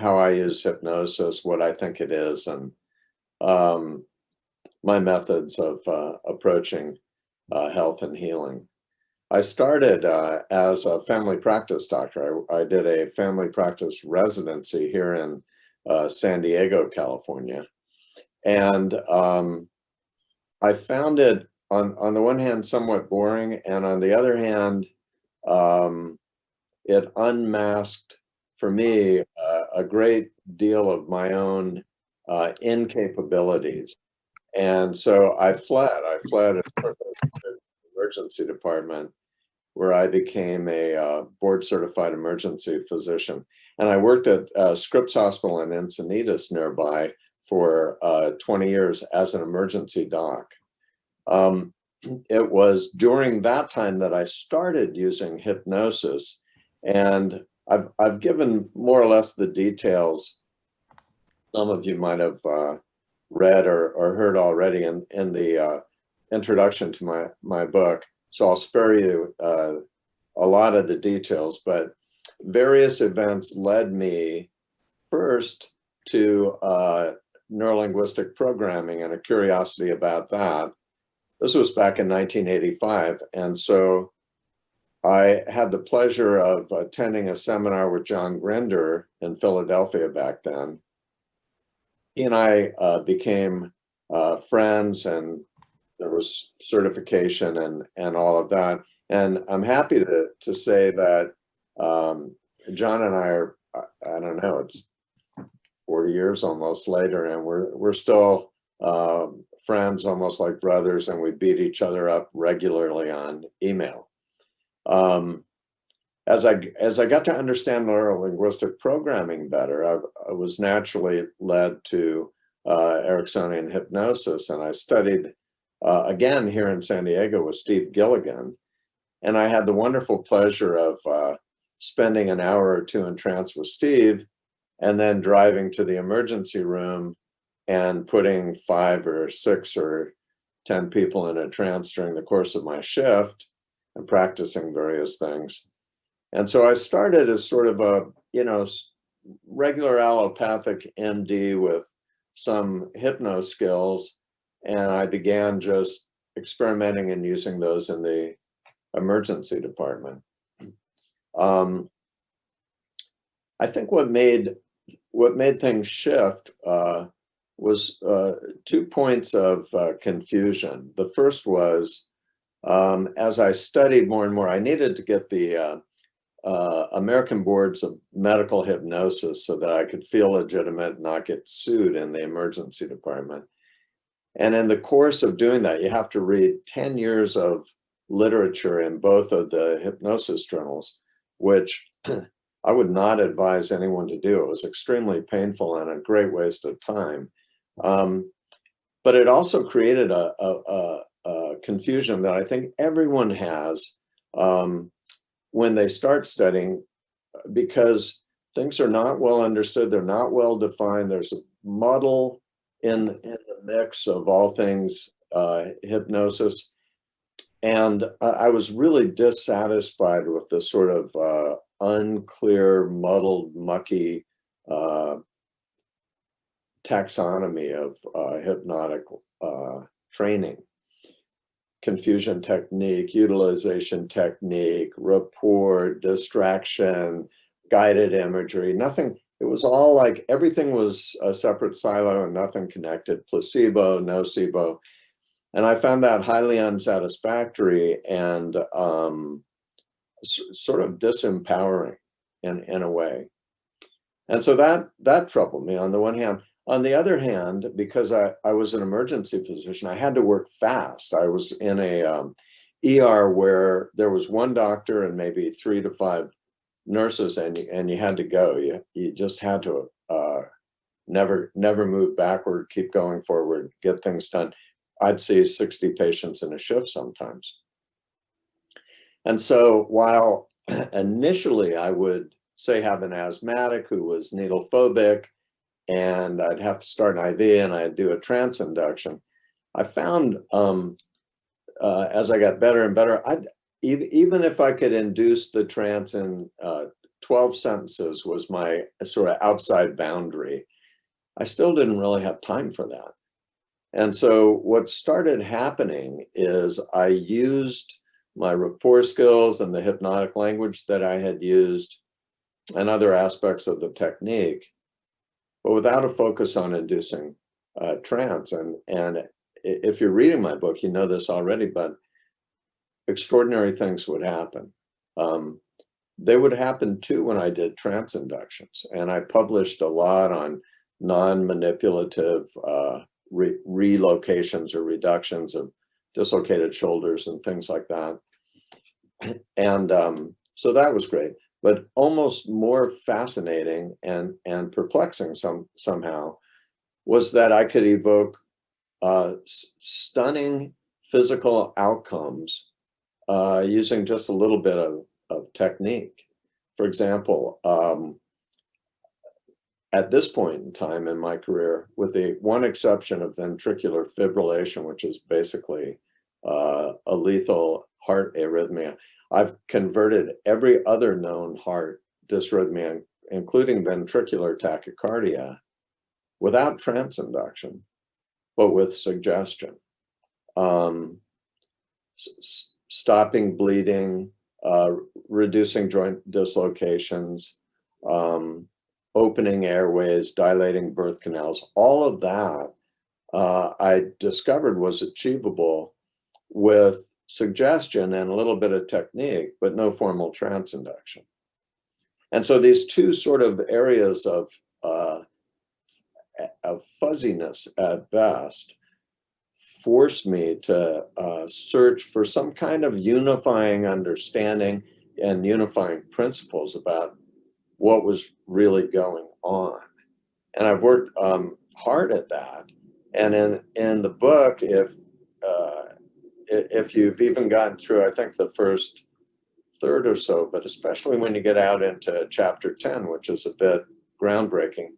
how I use hypnosis, what I think it is, and um, my methods of approaching health and healing. I started as a family practice doctor. I did a family practice residency here in San Diego, California. And I found it, on the one hand, somewhat boring, and on the other hand, um, it unmasked for me a great deal of my own incapabilities. And so I fled. I fled as part of the emergency department, where I became a board certified emergency physician. And I worked at Scripps Hospital in Encinitas nearby for 20 years as an emergency doc. It was during that time that I started using hypnosis, and I've given more or less the details. Some of you might have read or heard already in the introduction to my book. So I'll spare you a lot of the details, but various events led me first to neurolinguistic programming and a curiosity about that. This was back in 1985. And so I had the pleasure of attending a seminar with John Grinder in Philadelphia back then. He and I became friends, and there was certification and all of that. And I'm happy to say that John and I are, I don't know, it's 40 years almost later, and we're still friends, almost like brothers, and we beat each other up regularly on email. As I got to understand neurolinguistic programming better, I was naturally led to Ericksonian hypnosis, and I studied again here in San Diego with Steve Gilligan. And I had the wonderful pleasure of spending an hour or two in trance with Steve, and then driving to the emergency room and putting 5 or 6 or 10 people in a trance during the course of my shift and practicing various things. And so I started as sort of a, regular allopathic MD with some hypno skills, and I began just experimenting and using those in the emergency department. I think what made things shift was 2 points of confusion. The first was, as I studied more and more, I needed to get the American Boards of Medical Hypnosis so that I could feel legitimate and not get sued in the emergency department. And in the course of doing that, you have to read 10 years of literature in both of the hypnosis journals, which I would not advise anyone to do. It was extremely painful and a great waste of time. But it also created a confusion that I think everyone has when they start studying, because things are not well understood, they're not well defined. There's a muddle in the mix of all things hypnosis. And I was really dissatisfied with the sort of unclear, muddled, mucky taxonomy of hypnotic training. Confusion technique, utilization technique, report, distraction, guided imagery, nothing. It was all like everything was a separate silo and nothing connected, placebo, nocebo. And I found that highly unsatisfactory and sort of disempowering in a way. And so that troubled me on the one hand. On the other hand, because I was an emergency physician, I had to work fast. I was in a ER where there was one doctor and maybe 3 to 5 nurses, and you had to go. You just had to never move backward, keep going forward, get things done. I'd see 60 patients in a shift sometimes. And so while initially I would say have an asthmatic who was needle phobic, and I'd have to start an IV and I'd do a trance induction, I found as I got better and better, even if I could induce the trance in 12 sentences was my sort of outside boundary. I still didn't really have time for that. And so what started happening is I used my rapport skills and the hypnotic language that I had used and other aspects of the technique, but without a focus on inducing trance. And if you're reading my book, you know this already, but extraordinary things would happen. They would happen too when I did trance inductions. And I published a lot on non-manipulative relocations or reductions of dislocated shoulders and things like that. And so that was great. But almost more fascinating and perplexing somehow was that I could evoke stunning physical outcomes using just a little bit of technique. For example, at this point in time in my career, with the one exception of ventricular fibrillation, which is basically a lethal heart arrhythmia, I've converted every other known heart dysrhythmia, including ventricular tachycardia, without trance induction, but with suggestion. Stopping bleeding, reducing joint dislocations, opening airways, dilating birth canals, all of that I discovered was achievable with suggestion and a little bit of technique, but no formal trance induction. And so these two sort of areas of fuzziness at best forced me to search for some kind of unifying understanding and unifying principles about what was really going on. And I've worked hard at that. And in the book, if you've even gotten through, I think, the first third or so, but especially when you get out into chapter 10, which is a bit groundbreaking,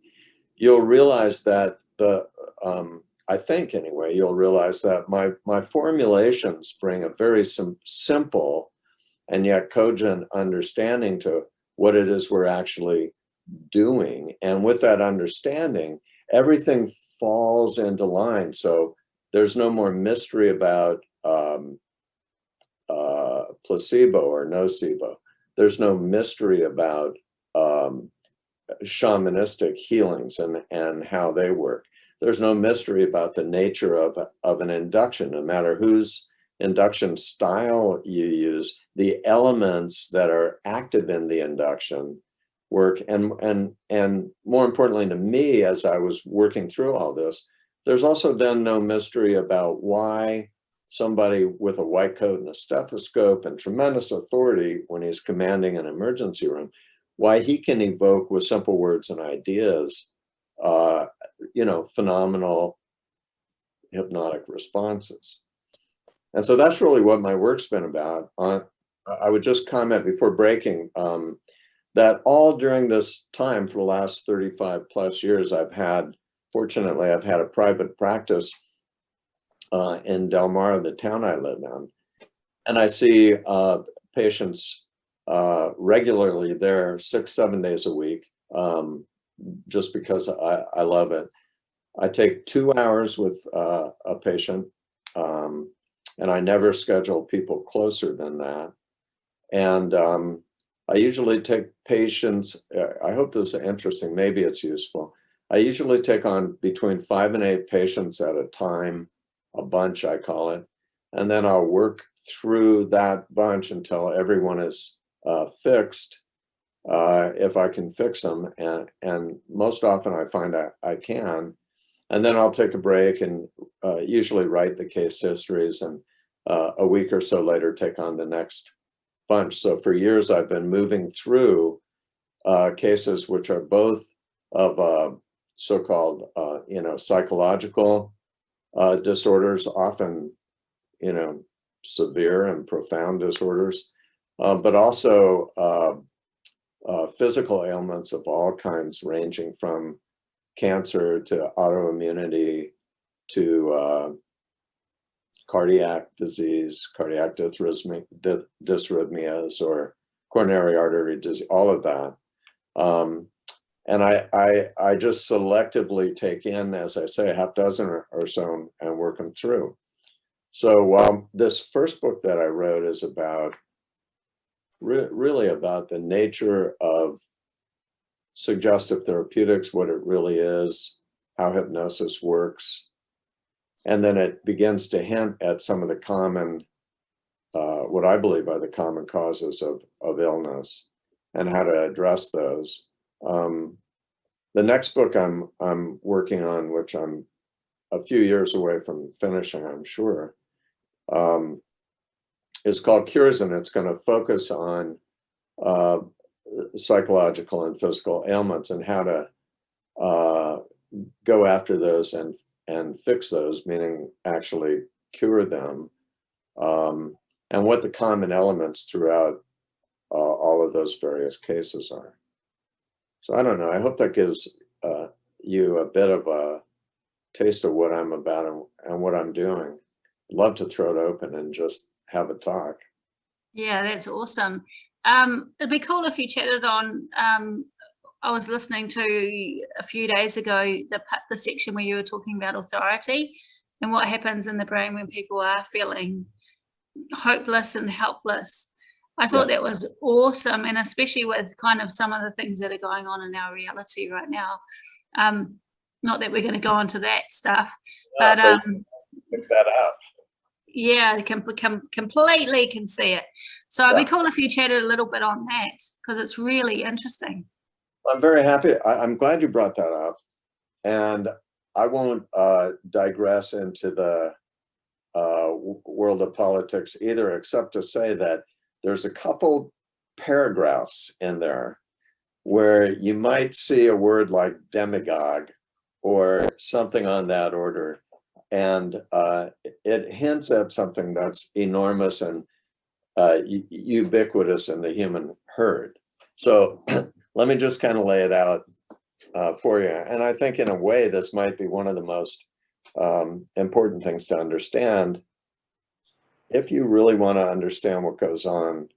you'll realize that I think anyway, you'll realize that my formulations bring a very simple and yet cogent understanding to what it is we're actually doing. And with that understanding, everything falls into line. So there's no more mystery about placebo or nocebo. There's no mystery about shamanistic healings and how they work. There's no mystery about the nature of an induction, no matter whose induction style you use, the elements that are active in the induction work. And more importantly to me, as I was working through all this, there's also then no mystery about why somebody with a white coat and a stethoscope and tremendous authority when he's commanding an emergency room, why he can evoke with simple words and ideas, phenomenal hypnotic responses. And so that's really what my work's been about. I would just comment before breaking that all during this time for the last 35 plus years, fortunately, I've had a private practice in Del Mar, the town I live in. And I see patients regularly there 6-7 days a week, just because I love it. I take 2 hours with a patient, and I never schedule people closer than that. And I usually take patients, I hope this is interesting, maybe it's useful. I usually take on between 5 and 8 patients at a time, a bunch I call it, and then I'll work through that bunch until everyone is fixed, if I can fix them, and most often I find I can. And then I'll take a break and usually write the case histories, and a week or so later take on the next bunch. So for years I've been moving through cases which are both of so-called psychological disorders, often severe and profound disorders, but also physical ailments of all kinds, ranging from cancer to autoimmunity to cardiac disease, cardiac dysrhythmias, or coronary artery disease, all of that. And I just selectively take in, as I say, a half dozen or so and work them through. So this first book that I wrote is about really about the nature of suggestive therapeutics, what it really is, how hypnosis works. And then it begins to hint at some of the common, what I believe are the common causes of illness and how to address those. The next book I'm working on, which I'm a few years away from finishing, I'm sure, is called Cures, and it's going to focus on psychological and physical ailments and how to go after those and fix those, meaning actually cure them, and what the common elements throughout all of those various cases are. So I don't know, I hope that gives you a bit of a taste of what I'm about and what I'm doing. I'd love to throw it open and just have a talk. Yeah, that's awesome. It'd be cool if you chatted on, I was listening to a few days ago, the section where you were talking about authority and what happens in the brain when people are feeling hopeless and helpless. I thought that was awesome, and especially with kind of some of the things that are going on in our reality right now. Not that we're going to go into that stuff, but pick that up. Yeah, completely can see it. So it'd be cool if you chatted a little bit on that, because it's really interesting. I'm very happy. I'm glad you brought that up, and I won't digress into the world of politics either, except to say that there's a couple paragraphs in there where you might see a word like demagogue or something on that order, and it hints at something that's enormous and ubiquitous in the human herd. So let me just kind of lay it out for you. And I think in a way, this might be one of the most important things to understand if you really want to understand what goes on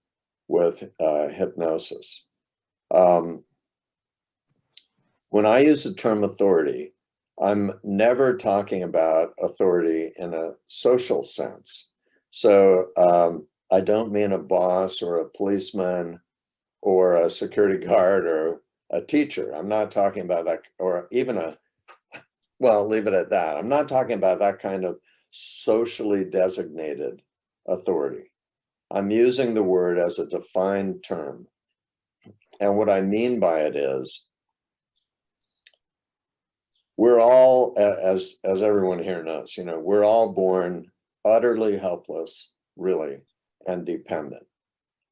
with hypnosis. When I use the term authority, I'm never talking about authority in a social sense. So I don't mean a boss or a policeman or a security guard or a teacher. I'm not talking about that, or even well, leave it at that. I'm not talking about that kind of socially designated authority. I'm using the word as a defined term. And what I mean by it is, we're all, as everyone here knows, we're all born utterly helpless, really, and dependent.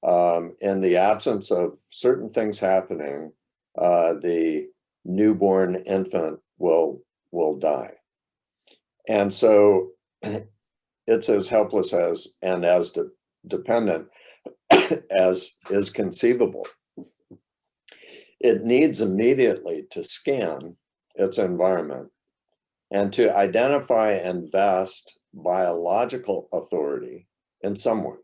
In the absence of certain things happening, the newborn infant will die. And so it's as helpless and as dependent as is conceivable. It needs immediately to scan its environment and to identify and vest biological authority in someone.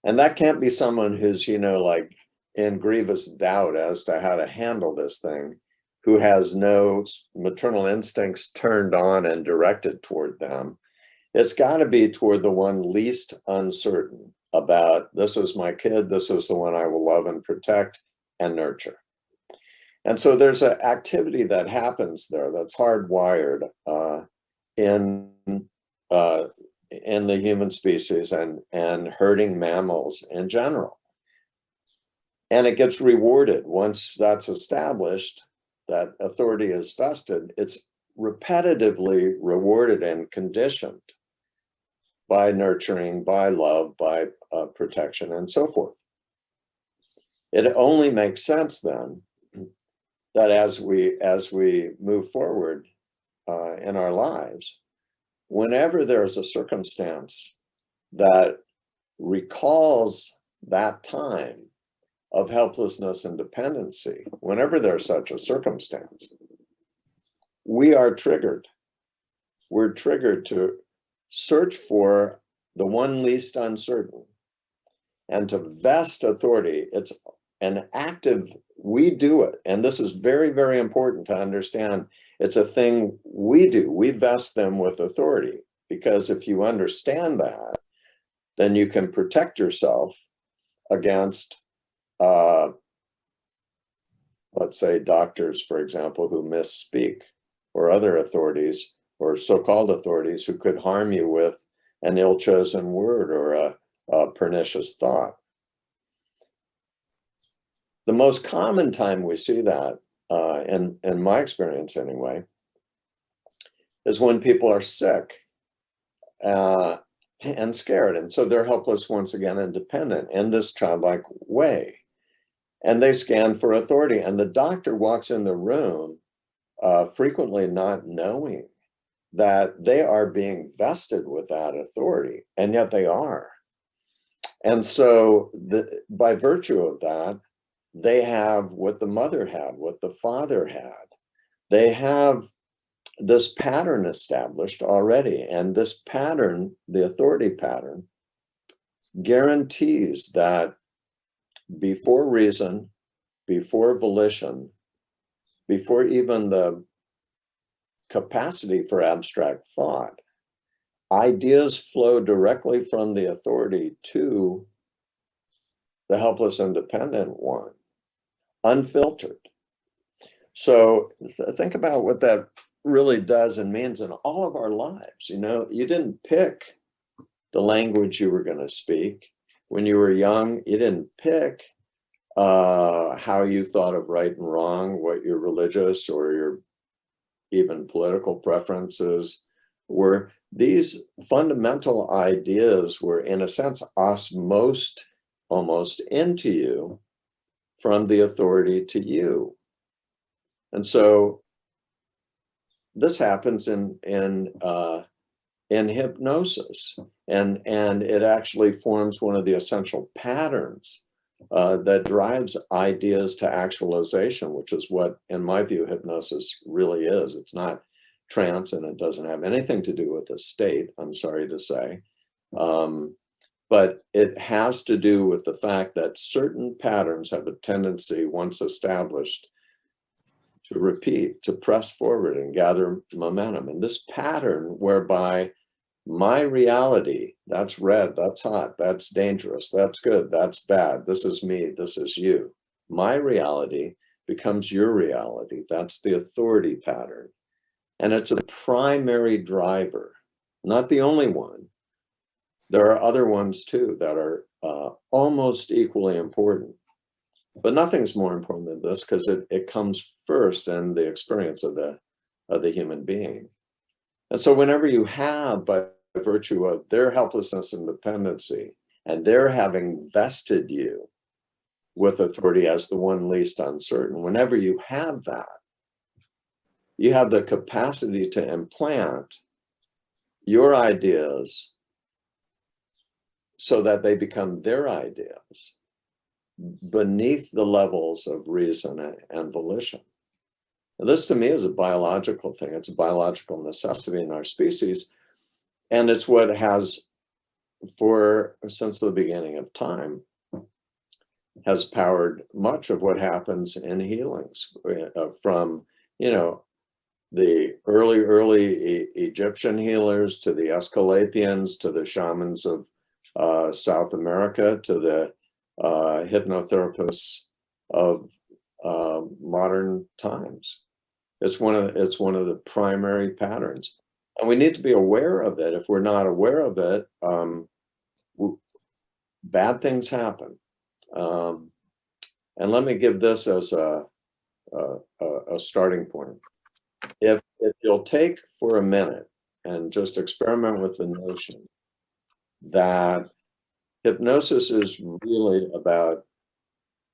And that can't be someone who's, like in grievous doubt as to how to handle this thing, who has no maternal instincts turned on and directed toward them. It's got to be toward the one least uncertain about, this is my kid, this is the one I will love and protect and nurture. And so there's an activity that happens there that's hardwired in the human species and herding mammals in general. And it gets rewarded once that's established, that authority is vested. It's repetitively rewarded and conditioned by nurturing, by love, by protection, and so forth. It only makes sense then that as we move forward in our lives, whenever there's a circumstance that recalls that time of helplessness and dependency, whenever there's such a circumstance, we are triggered. We're triggered to search for the one least uncertain And to vest authority, it's an active, we do it. And this is very, very important to understand. It's a thing we do. We vest them with authority, because if you understand that, then you can protect yourself against, let's say, doctors, for example, who misspeak, or other authorities or so-called authorities who could harm you with an ill-chosen word or a pernicious thought. The most common time we see that, in my experience anyway, is when people are sick and scared. And so they're helpless once again and dependent in this childlike way. And they scan for authority. And the doctor walks in the room frequently not knowing that they are being vested with that authority, and yet they are. And so by virtue of that, they have what the mother had, what the father had. They have this pattern established already. And this pattern, the authority pattern, guarantees that before reason, before volition, before even the capacity for abstract thought, ideas flow directly from the authority to the helpless and dependent one, unfiltered. So think about what that really does and means in all of our lives. You know, you didn't pick the language you were going to speak. When you were young, you didn't pick how you thought of right and wrong, what your religious or your even political preferences were. These fundamental ideas were, in a sense, osmosed almost into you from the authority to you. And so this happens in hypnosis, and it actually forms one of the essential patterns that drives ideas to actualization, which is what, in my view, hypnosis really is. It's not trance, and it doesn't have anything to do with the state, I'm sorry to say. But it has to do with the fact that certain patterns have a tendency, once established, to repeat, to press forward and gather momentum. And this pattern whereby my reality, that's red, that's hot, that's dangerous, that's good, that's bad, this is me, this is you. My reality becomes your reality. That's the authority pattern. And it's a primary driver, not the only one. There are other ones too that are almost equally important. But nothing's more important than this, because it comes first in the experience of the human being. And so whenever you have, by virtue of their helplessness and dependency, and their having vested you with authority as the one least uncertain, whenever you have that, you have the capacity to implant your ideas so that they become their ideas beneath the levels of reason and volition. Now, this to me is a biological thing. It's a biological necessity in our species. And it's what has, since the beginning of time, has powered much of what happens in healings, from, you know, the early Egyptian healers to the Escalapians, to the shamans of South America, to the hypnotherapists of modern times. It's one of the primary patterns, and we need to be aware of it. If we're not aware of it, bad things happen. And let me give this as a starting point. If you'll take for a minute and just experiment with the notion that hypnosis is really about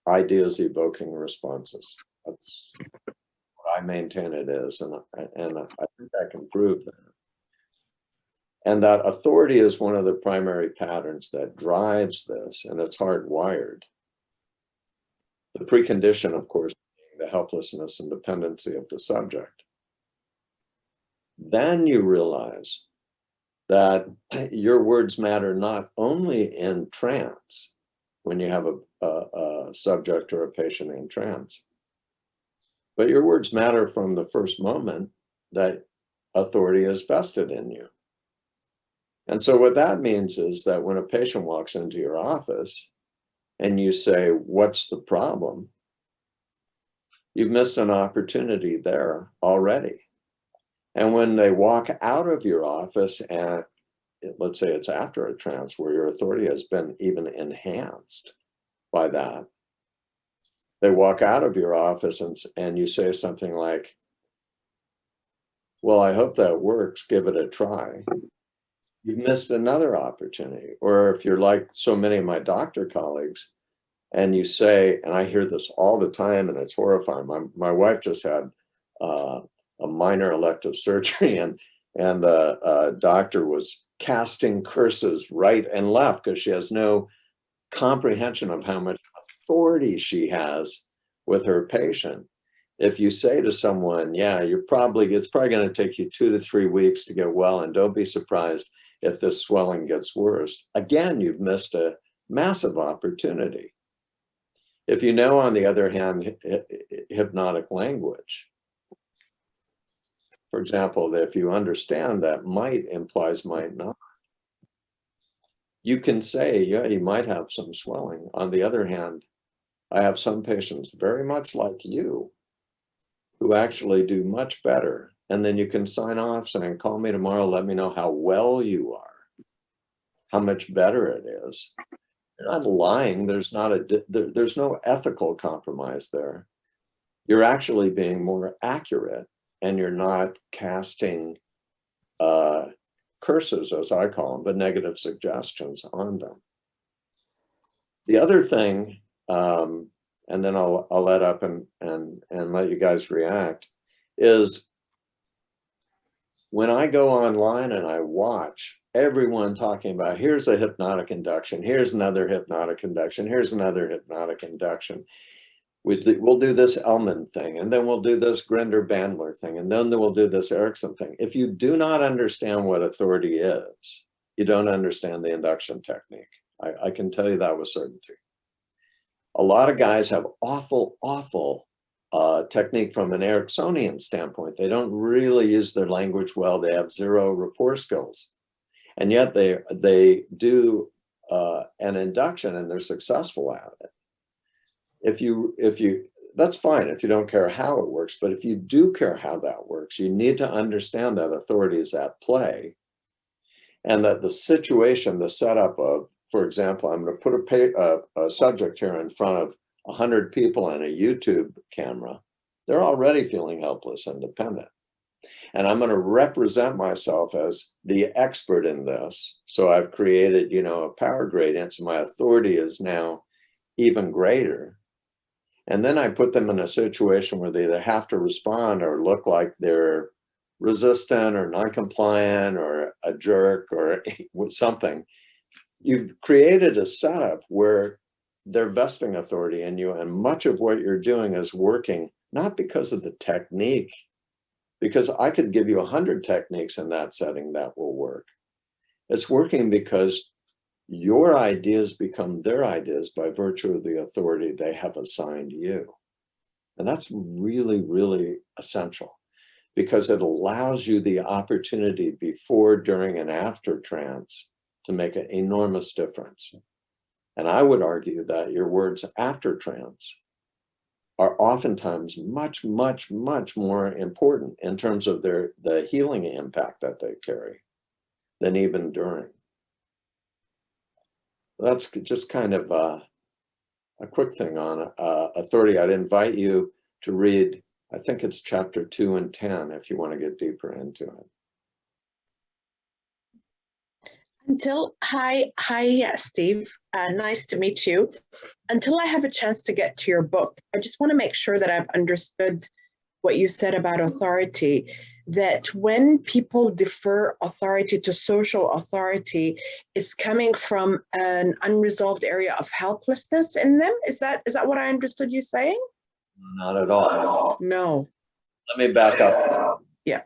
ideas evoking responses. That's what I maintain it is, and I think I can prove that. And that authority is one of the primary patterns that drives this, and it's hardwired. The precondition, of course, being the helplessness and dependency of the subject. Then you realize that your words matter not only in trance, when you have a subject or a patient in trance. But your words matter from the first moment that authority is vested in you. And so what that means is that when a patient walks into your office and you say, "What's the problem?" you've missed an opportunity there already. And when they walk out of your office, and let's say it's after a trance where your authority has been even enhanced by that, they walk out of your office and you say something like, "Well, I hope that works, give it a try." You've missed another opportunity. Or if you're like so many of my doctor colleagues, and you say, and I hear this all the time, and it's horrifying. My wife just had a minor elective surgery, and the doctor was casting curses right and left because she has no comprehension of how much authority she has with her patient. If you say to someone, "Yeah, it's probably going to take you 2 to 3 weeks to get well, and don't be surprised if this swelling gets worse," again, you've missed a massive opportunity. If you know, on the other hand, hypnotic language, for example, that if you understand that might implies might not, you can say, "Yeah, you might have some swelling. On the other hand, I have some patients very much like you who actually do much better." And then you can sign off saying, "Call me tomorrow, let me know how well you are, how much better it is." You're not lying. There's no ethical compromise there. You're actually being more accurate, and you're not casting curses, as I call them, but negative suggestions on them. The other thing, and then I'll let up and let you guys react, is when I go online and I watch everyone talking about, here's a hypnotic induction, here's another hypnotic induction, here's another hypnotic induction. We'll do this Elman thing, and then we'll do this Grinder-Bandler thing, and then we'll do this Erickson thing. If you do not understand what authority is, you don't understand the induction technique. I can tell you that with certainty. A lot of guys have awful technique from an Ericksonian standpoint. They don't really use their language well. They have zero rapport skills. And yet they do an induction and they're successful at it. If you, that's fine if you don't care how it works, but if you do care how that works, you need to understand that authority is at play, and that the situation, the setup of, for example, I'm going to put a subject here in front of 100 people on a YouTube camera. They're already feeling helpless and dependent. And I'm going to represent myself as the expert in this. So I've created, a power gradient. So my authority is now even greater. And then I put them in a situation where they either have to respond or look like they're resistant or non-compliant or a jerk or something. You've created a setup where they're vesting authority in you, and much of what you're doing is working not because of the technique, because I could give you 100 techniques in that setting that will work. It's working because your ideas become their ideas by virtue of the authority they have assigned you. And that's really, really essential, because it allows you the opportunity before, during, and after trance to make an enormous difference. And I would argue that your words after trance are oftentimes much, much, much more important in terms of the healing impact that they carry than even during. That's just kind of a quick thing on authority. I'd invite you to read, I think it's chapter 2 and 10, if you want to get deeper into it. Hi, Steve. Nice to meet you. Until I have a chance to get to your book, I just want to make sure that I've understood what you said about authority, that when people defer authority to social authority, it's coming from an unresolved area of helplessness in them. Is that what I understood you saying? Not at all. No. Let me back up. Yeah.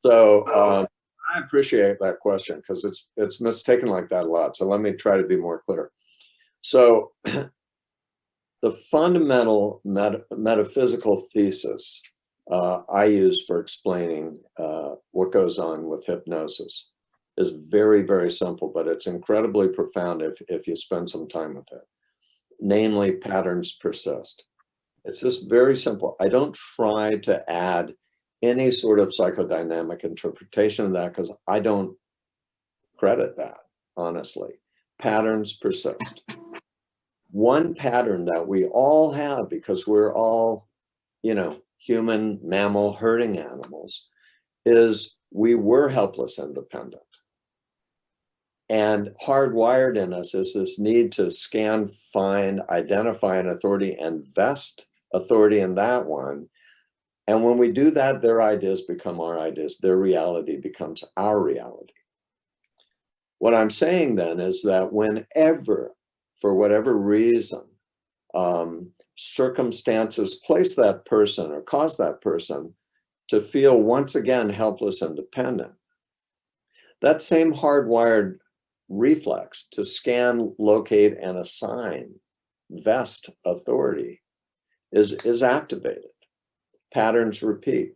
So I appreciate that question, because it's mistaken like that a lot. So let me try to be more clear. So the fundamental metaphysical thesis I use for explaining what goes on with hypnosis is very, very simple, but it's incredibly profound if you spend some time with it. Namely, patterns persist. It's just very simple. I don't try to add any sort of psychodynamic interpretation of that because I don't credit that, honestly. Patterns persist. One pattern that we all have, because we're all, you know, human, mammal, herding animals, is we were helpless and dependent. And hardwired in us is this need to scan, find, identify an authority, and vest authority in that one. And when we do that, their ideas become our ideas. Their reality becomes our reality. What I'm saying then is that whenever, for whatever reason, circumstances place that person or cause that person to feel once again helpless and dependent, that same hardwired reflex to scan, locate, and assign, vest authority is activated. Patterns repeat.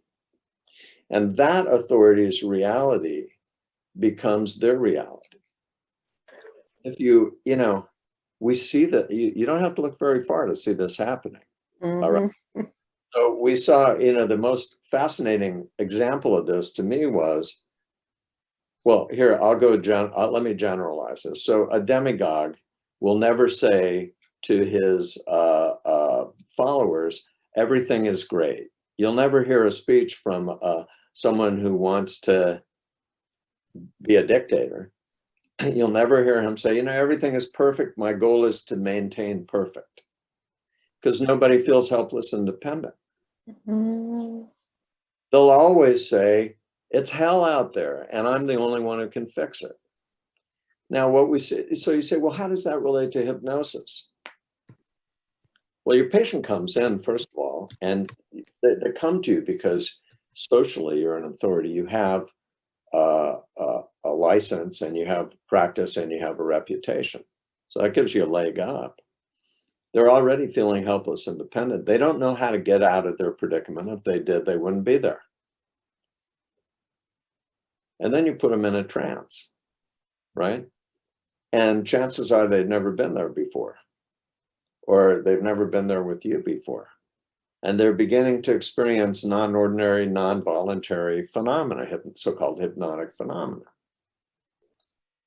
And that authority's reality becomes their reality. If you know, we see that you don't have to look very far to see this happening. Mm-hmm. All right. So we saw, you know, the most fascinating example of this to me was, well, here, let me generalize this. So a demagogue will never say to his followers, everything is great. You'll never hear a speech from someone who wants to be a dictator. You'll never hear him say, you know, everything is perfect. My goal is to maintain perfect. Because nobody feels helpless and dependent. Mm-hmm. They'll always say, it's hell out there, and I'm the only one who can fix it. Now, what we say, so you say, well, how does that relate to hypnosis? Well, your patient comes in, first of all, and they come to you because socially you're an authority. You have a license, and you have practice, and you have a reputation. So that gives you a leg up. They're already feeling helpless and dependent. They don't know how to get out of their predicament. If they did, they wouldn't be there. And then you put them in a trance, right? And chances are they've never been there before, or they've never been there with you before. And they're beginning to experience non-ordinary, non-voluntary phenomena, so-called hypnotic phenomena.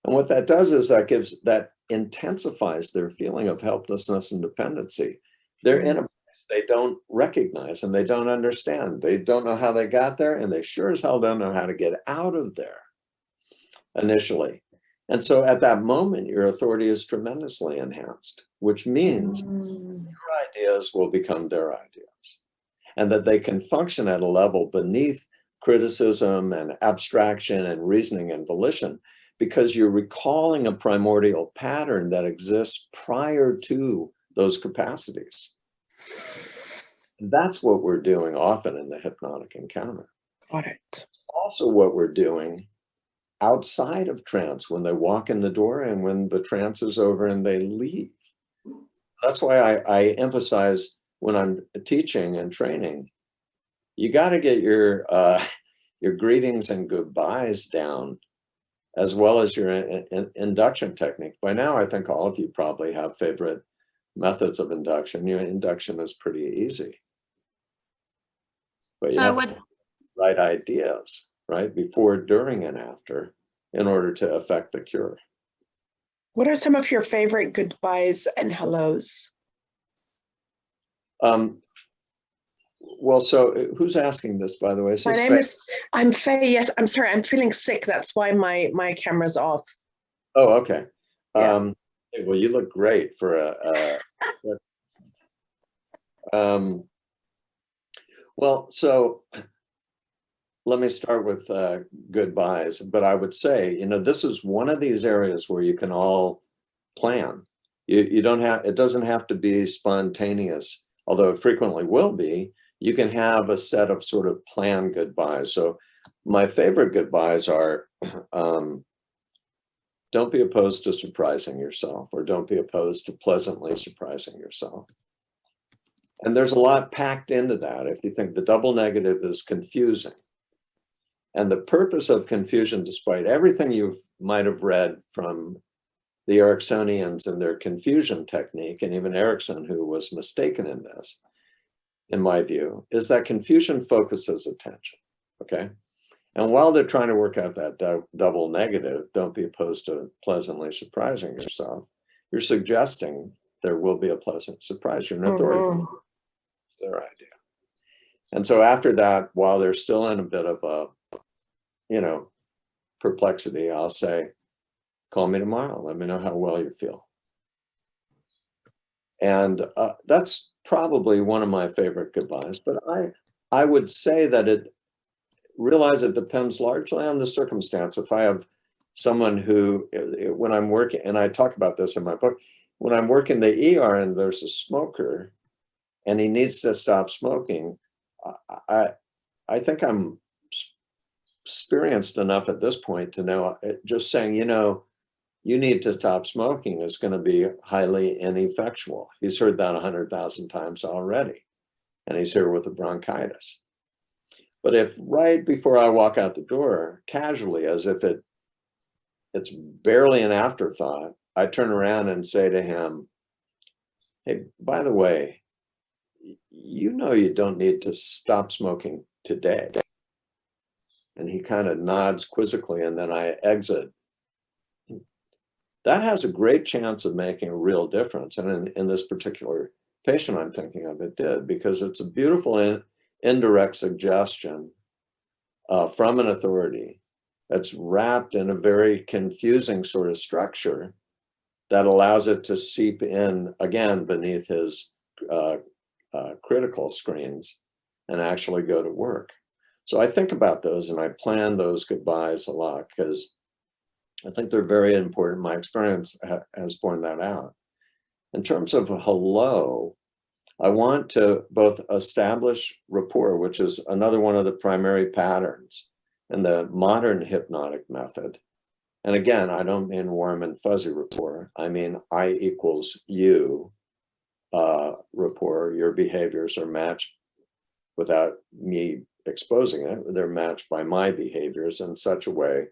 And what that does is that intensifies their feeling of helplessness and dependency. They're in a place they don't recognize and they don't understand. They don't know how they got there, and they sure as hell don't know how to get out of there initially. And so at that moment, your authority is tremendously enhanced, which means your ideas will become their ideas, and that they can function at a level beneath criticism and abstraction and reasoning and volition, because you're recalling a primordial pattern that exists prior to those capacities. And that's what we're doing often in the hypnotic encounter. Got it. Also what we're doing outside of trance, when they walk in the door and when the trance is over and they leave. That's why I emphasize when I'm teaching and training, you got to get your greetings and goodbyes down, as well as your induction technique. By now, I think all of you probably have favorite methods of induction. Your induction is pretty easy. But you have to have the right ideas, right? Before, during, and after, in order to affect the cure. What are some of your favorite goodbyes and hellos? Well, so who's asking this, by the way? I'm Faye. Yes, I'm sorry. I'm feeling sick. That's why my camera's off. Oh, okay. Yeah. Well, you look great for well, so let me start with goodbyes. But I would say, you know, this is one of these areas where you can all plan. You don't have, it doesn't have to be spontaneous, although it frequently will be. You can have a set of sort of planned goodbyes. So my favorite goodbyes are, don't be opposed to surprising yourself, or don't be opposed to pleasantly surprising yourself. And there's a lot packed into that. If you think the double negative is confusing, and the purpose of confusion, despite everything you might have read from the Ericksonians and their confusion technique, and even Erickson, who was mistaken in this, in my view, is that confusion focuses attention, okay? And while they're trying to work out that double negative, don't be opposed to pleasantly surprising yourself, you're suggesting there will be a pleasant surprise. You're an authority. Their idea. And so after that, while they're still in a bit of a, perplexity, I'll say, call me tomorrow. Let me know how well you feel. And that's probably one of my favorite goodbyes. But I would say that realize it depends largely on the circumstance. If I have someone who, when I'm working, and I talk about this in my book, when I'm working the ER and there's a smoker and he needs to stop smoking, I think I'm experienced enough at this point to know just saying, you need to stop smoking is going to be highly ineffectual. He's heard that 100,000 times already, and he's here with a bronchitis. But if right before I walk out the door, casually, as if it's barely an afterthought, I turn around and say to him, hey, by the way, you don't need to stop smoking today. And he kind of nods quizzically, and then I exit. That has a great chance of making a real difference. And in this particular patient I'm thinking of, it did, because it's a beautiful indirect suggestion from an authority that's wrapped in a very confusing sort of structure that allows it to seep in, again, beneath his critical screens and actually go to work. So I think about those and I plan those goodbyes a lot because I think they're very important. My experience has borne that out. In terms of a hello, I want to both establish rapport, which is another one of the primary patterns in the modern hypnotic method. And again, I don't mean warm and fuzzy rapport. I mean I equals you rapport. Your behaviors are matched without me exposing it. They're matched by my behaviors in such a way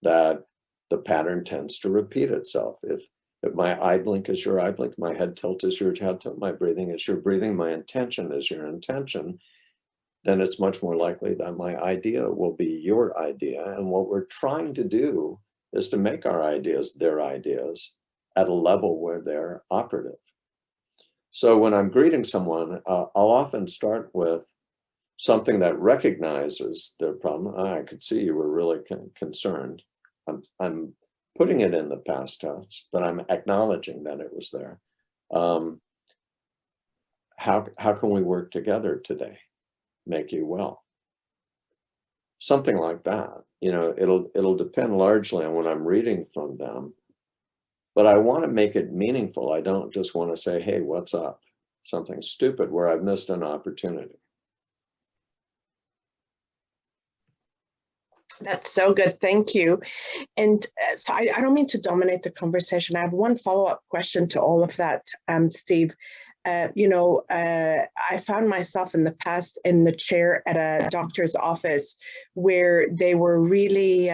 that the pattern tends to repeat itself. If my eye blink is your eye blink, my head tilt is your head tilt, my breathing is your breathing, my intention is your intention, then it's much more likely that my idea will be your idea. And what we're trying to do is to make our ideas their ideas at a level where they're operative. So when I'm greeting someone, I'll often start with something that recognizes their problem. I could see you were really concerned. I'm putting it in the past tense, but I'm acknowledging that it was there. How can we work together today? Make you well. Something like that. It'll depend largely on what I'm reading from them, but I want to make it meaningful. I don't just want to say, hey, what's up? Something stupid where I've missed an opportunity. That's so good. Thank you. And so I don't mean to dominate the conversation. I have one follow-up question to all of that, Steve. I found myself in the past in the chair at a doctor's office where they were really,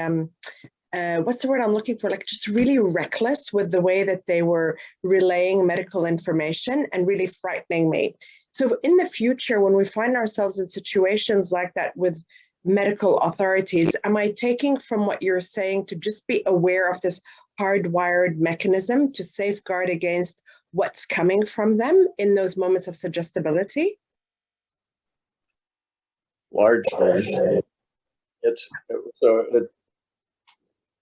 what's the word I'm looking for? Like just really reckless with the way that they were relaying medical information and really frightening me. So in the future, when we find ourselves in situations like that with medical authorities, am I taking from what you're saying to just be aware of this hardwired mechanism to safeguard against what's coming from them in those moments of suggestibility? Largely,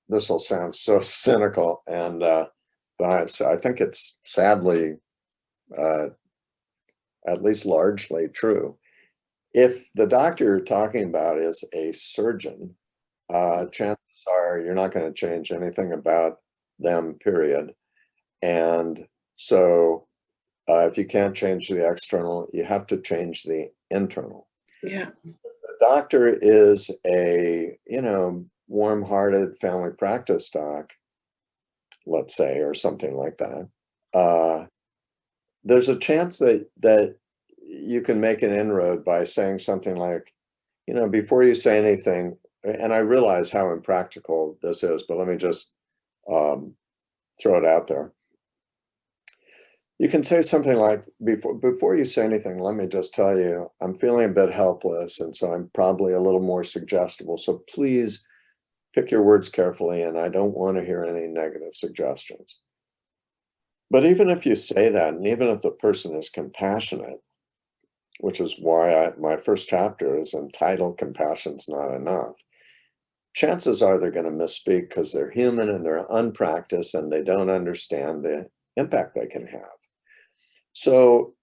this will sound so cynical, and but I think it's sadly at least largely true. If the doctor you're talking about is a surgeon, chances are you're not going to change anything about them, period. And so if you can't change the external, you have to change the internal. Yeah. The doctor is a, warm-hearted family practice doc. let's say, or something like that, there's a chance that you can make an inroad by saying something like, you know, before you say anything, and I realize how impractical this is, but let me just throw it out there. You can say something like, before you say anything, let me just tell you, I'm feeling a bit helpless, and so I'm probably a little more suggestible. So please pick your words carefully, and I don't want to hear any negative suggestions. But even if you say that, and even if the person is compassionate, which is why my first chapter is entitled Compassion's Not Enough, chances are they're going to misspeak because they're human and they're unpracticed and they don't understand the impact they can have. So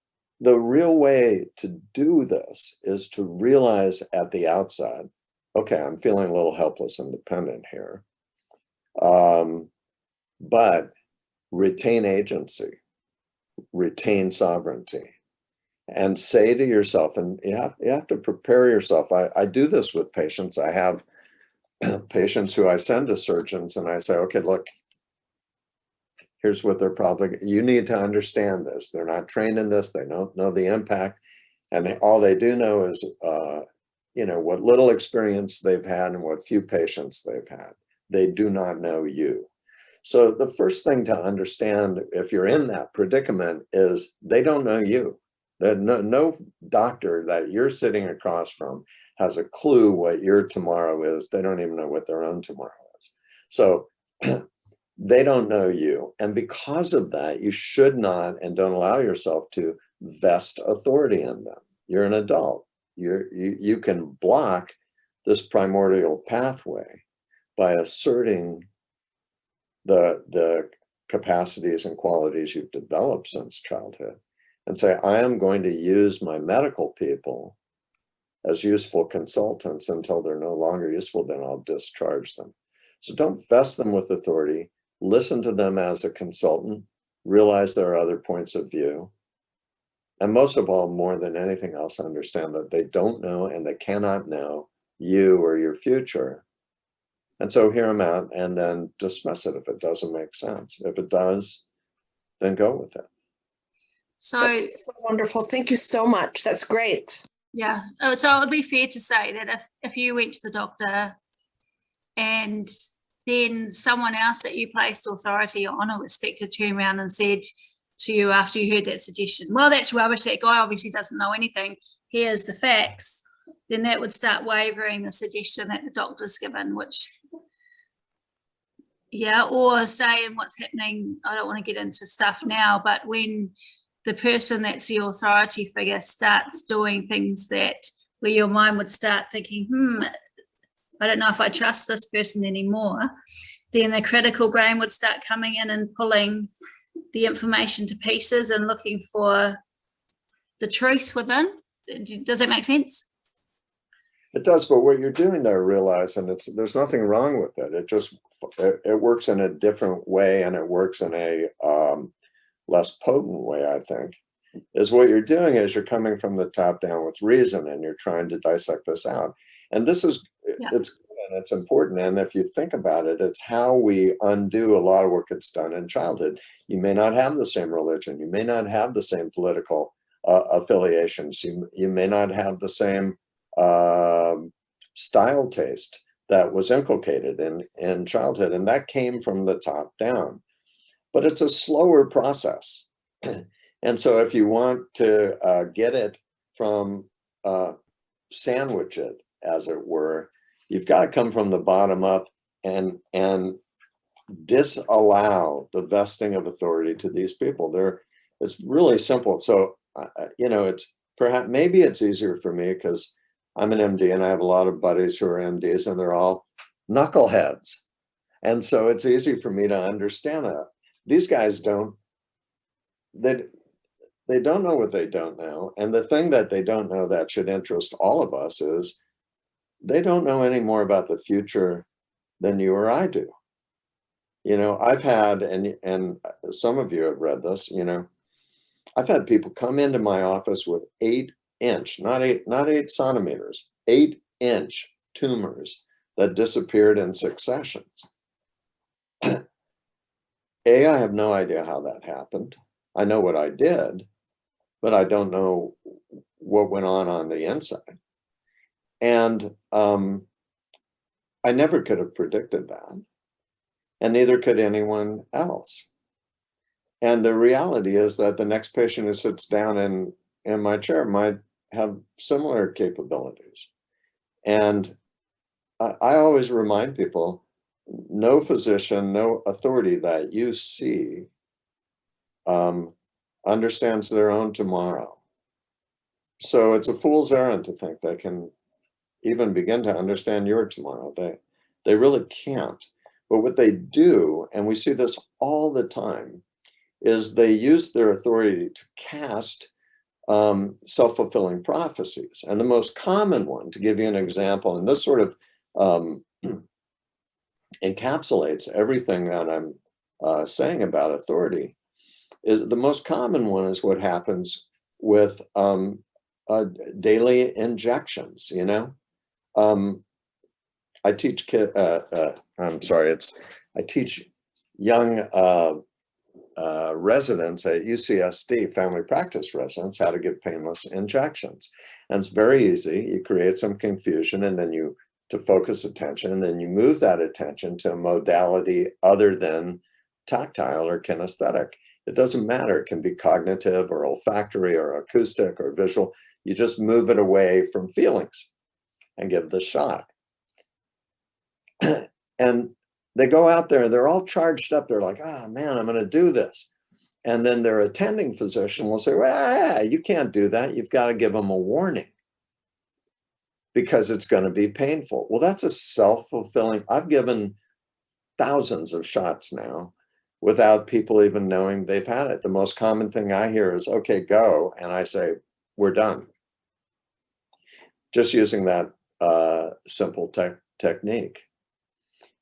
the real way to do this is to realize at the outset, okay, I'm feeling a little helpless and dependent here, but retain agency, retain sovereignty, and say to yourself, and you have to prepare yourself. I do this with patients. I have patients who I send to surgeons and I say, okay, look, here's what they're probably, you need to understand this. They're not trained in this. They don't know the impact. And all they do know is, you know, what little experience they've had and what few patients they've had. They do not know you. So the first thing to understand if you're in that predicament is they don't know you. No doctor that you're sitting across from has a clue what your tomorrow is. They don't even know what their own tomorrow is. So they don't know you. And because of that, you should not and don't allow yourself to vest authority in them. You're an adult. You can block this primordial pathway by asserting the capacities and qualities you've developed since childhood and say, I am going to use my medical people as useful consultants until they're no longer useful, then I'll discharge them. So don't vest them with authority. Listen to them as a consultant, realize there are other points of view. And most of all, more than anything else, understand that they don't know and they cannot know you or your future. And so hear them out and then dismiss it if it doesn't make sense. If it does, then go with it. So that's so wonderful. Thank you so much. That's great. Yeah. So it would be fair to say that if you went to the doctor and then someone else that you placed authority on or expected to turn around and said to you after you heard that suggestion, well, that's rubbish, that guy obviously doesn't know anything, here's the facts, then that would start wavering the suggestion that the doctor's given, which, yeah, or saying what's happening, I don't want to get into stuff now, but when the person that's the authority figure starts doing things that where your mind would start thinking, I don't know if I trust this person anymore, then the critical brain would start coming in and pulling the information to pieces and looking for the truth within. Does that make sense? It does, but what you're doing there, realize, and there's nothing wrong with it. It works in a different way, and it works in a less potent way, I think. Is what you're doing is you're coming from the top down with reason, and you're trying to dissect this out. And this is, it's good and it's important. And if you think about it, it's how we undo a lot of work that's done in childhood. You may not have the same religion. You may not have the same political affiliations. You may not have the same style taste that was inculcated in childhood. And that came from the top down. But it's a slower process. And so if you want to get it from, sandwich it, as it were, you've got to come from the bottom up and disallow the vesting of authority to these people. It's really simple. So, you know, maybe it's easier for me because I'm an MD and I have a lot of buddies who are MDs and they're all knuckleheads. And so it's easy for me to understand that. These guys they don't know what they don't know. And the thing that they don't know that should interest all of us is they don't know any more about the future than you or I do. You know, I've had, and some of you have read this, you know, I've had people come into my office with 8-inch, not 8 centimeters, 8-inch tumors that disappeared in 6 sessions. I have no idea how that happened. I know what I did, but I don't know what went on the inside. And I never could have predicted that. And neither could anyone else. And the reality is that the next patient who sits down in my chair might have similar capabilities. And I always remind people, no physician, no authority that you see understands their own tomorrow. So it's a fool's errand to think they can even begin to understand your tomorrow. They really can't. But what they do, and we see this all the time, is they use their authority to cast self-fulfilling prophecies. And the most common one, to give you an example, and this sort of encapsulates everything that I'm saying about authority, is the most common one is what happens with daily injections, you know? I teach I teach young residents at UCSD, family practice residents, how to give painless injections. And it's very easy. You create some confusion and then to focus attention, and then you move that attention to a modality other than tactile or kinesthetic. It doesn't matter. It can be cognitive or olfactory or acoustic or visual. You just move it away from feelings and give the shot. And they go out there and they're all charged up. They're like, oh man, I'm going to do this. And then their attending physician will say, well, you can't do that. You've got to give them a warning because it's going to be painful. Well, that's a self-fulfilling. I've given thousands of shots now without people even knowing they've had it. The most common thing I hear is, okay, go. And I say, we're done. Just using that simple technique.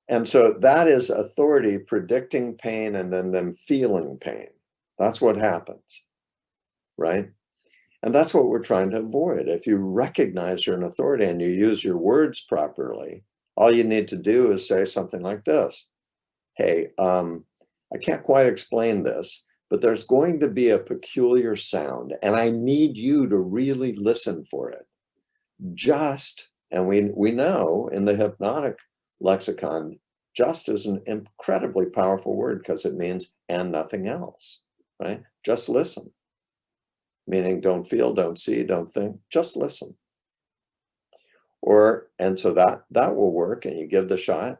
And so that is authority predicting pain and then them feeling pain. That's what happens, right? And that's what we're trying to avoid. If you recognize you're an authority and you use your words properly, all you need to do is say something like this. Hey, I can't quite explain this, but there's going to be a peculiar sound and I need you to really listen for it. Just, and we know in the hypnotic lexicon, just is an incredibly powerful word because it means and nothing else, right? Just listen. Meaning don't feel, don't see, don't think, just listen. And so that will work and you give the shot.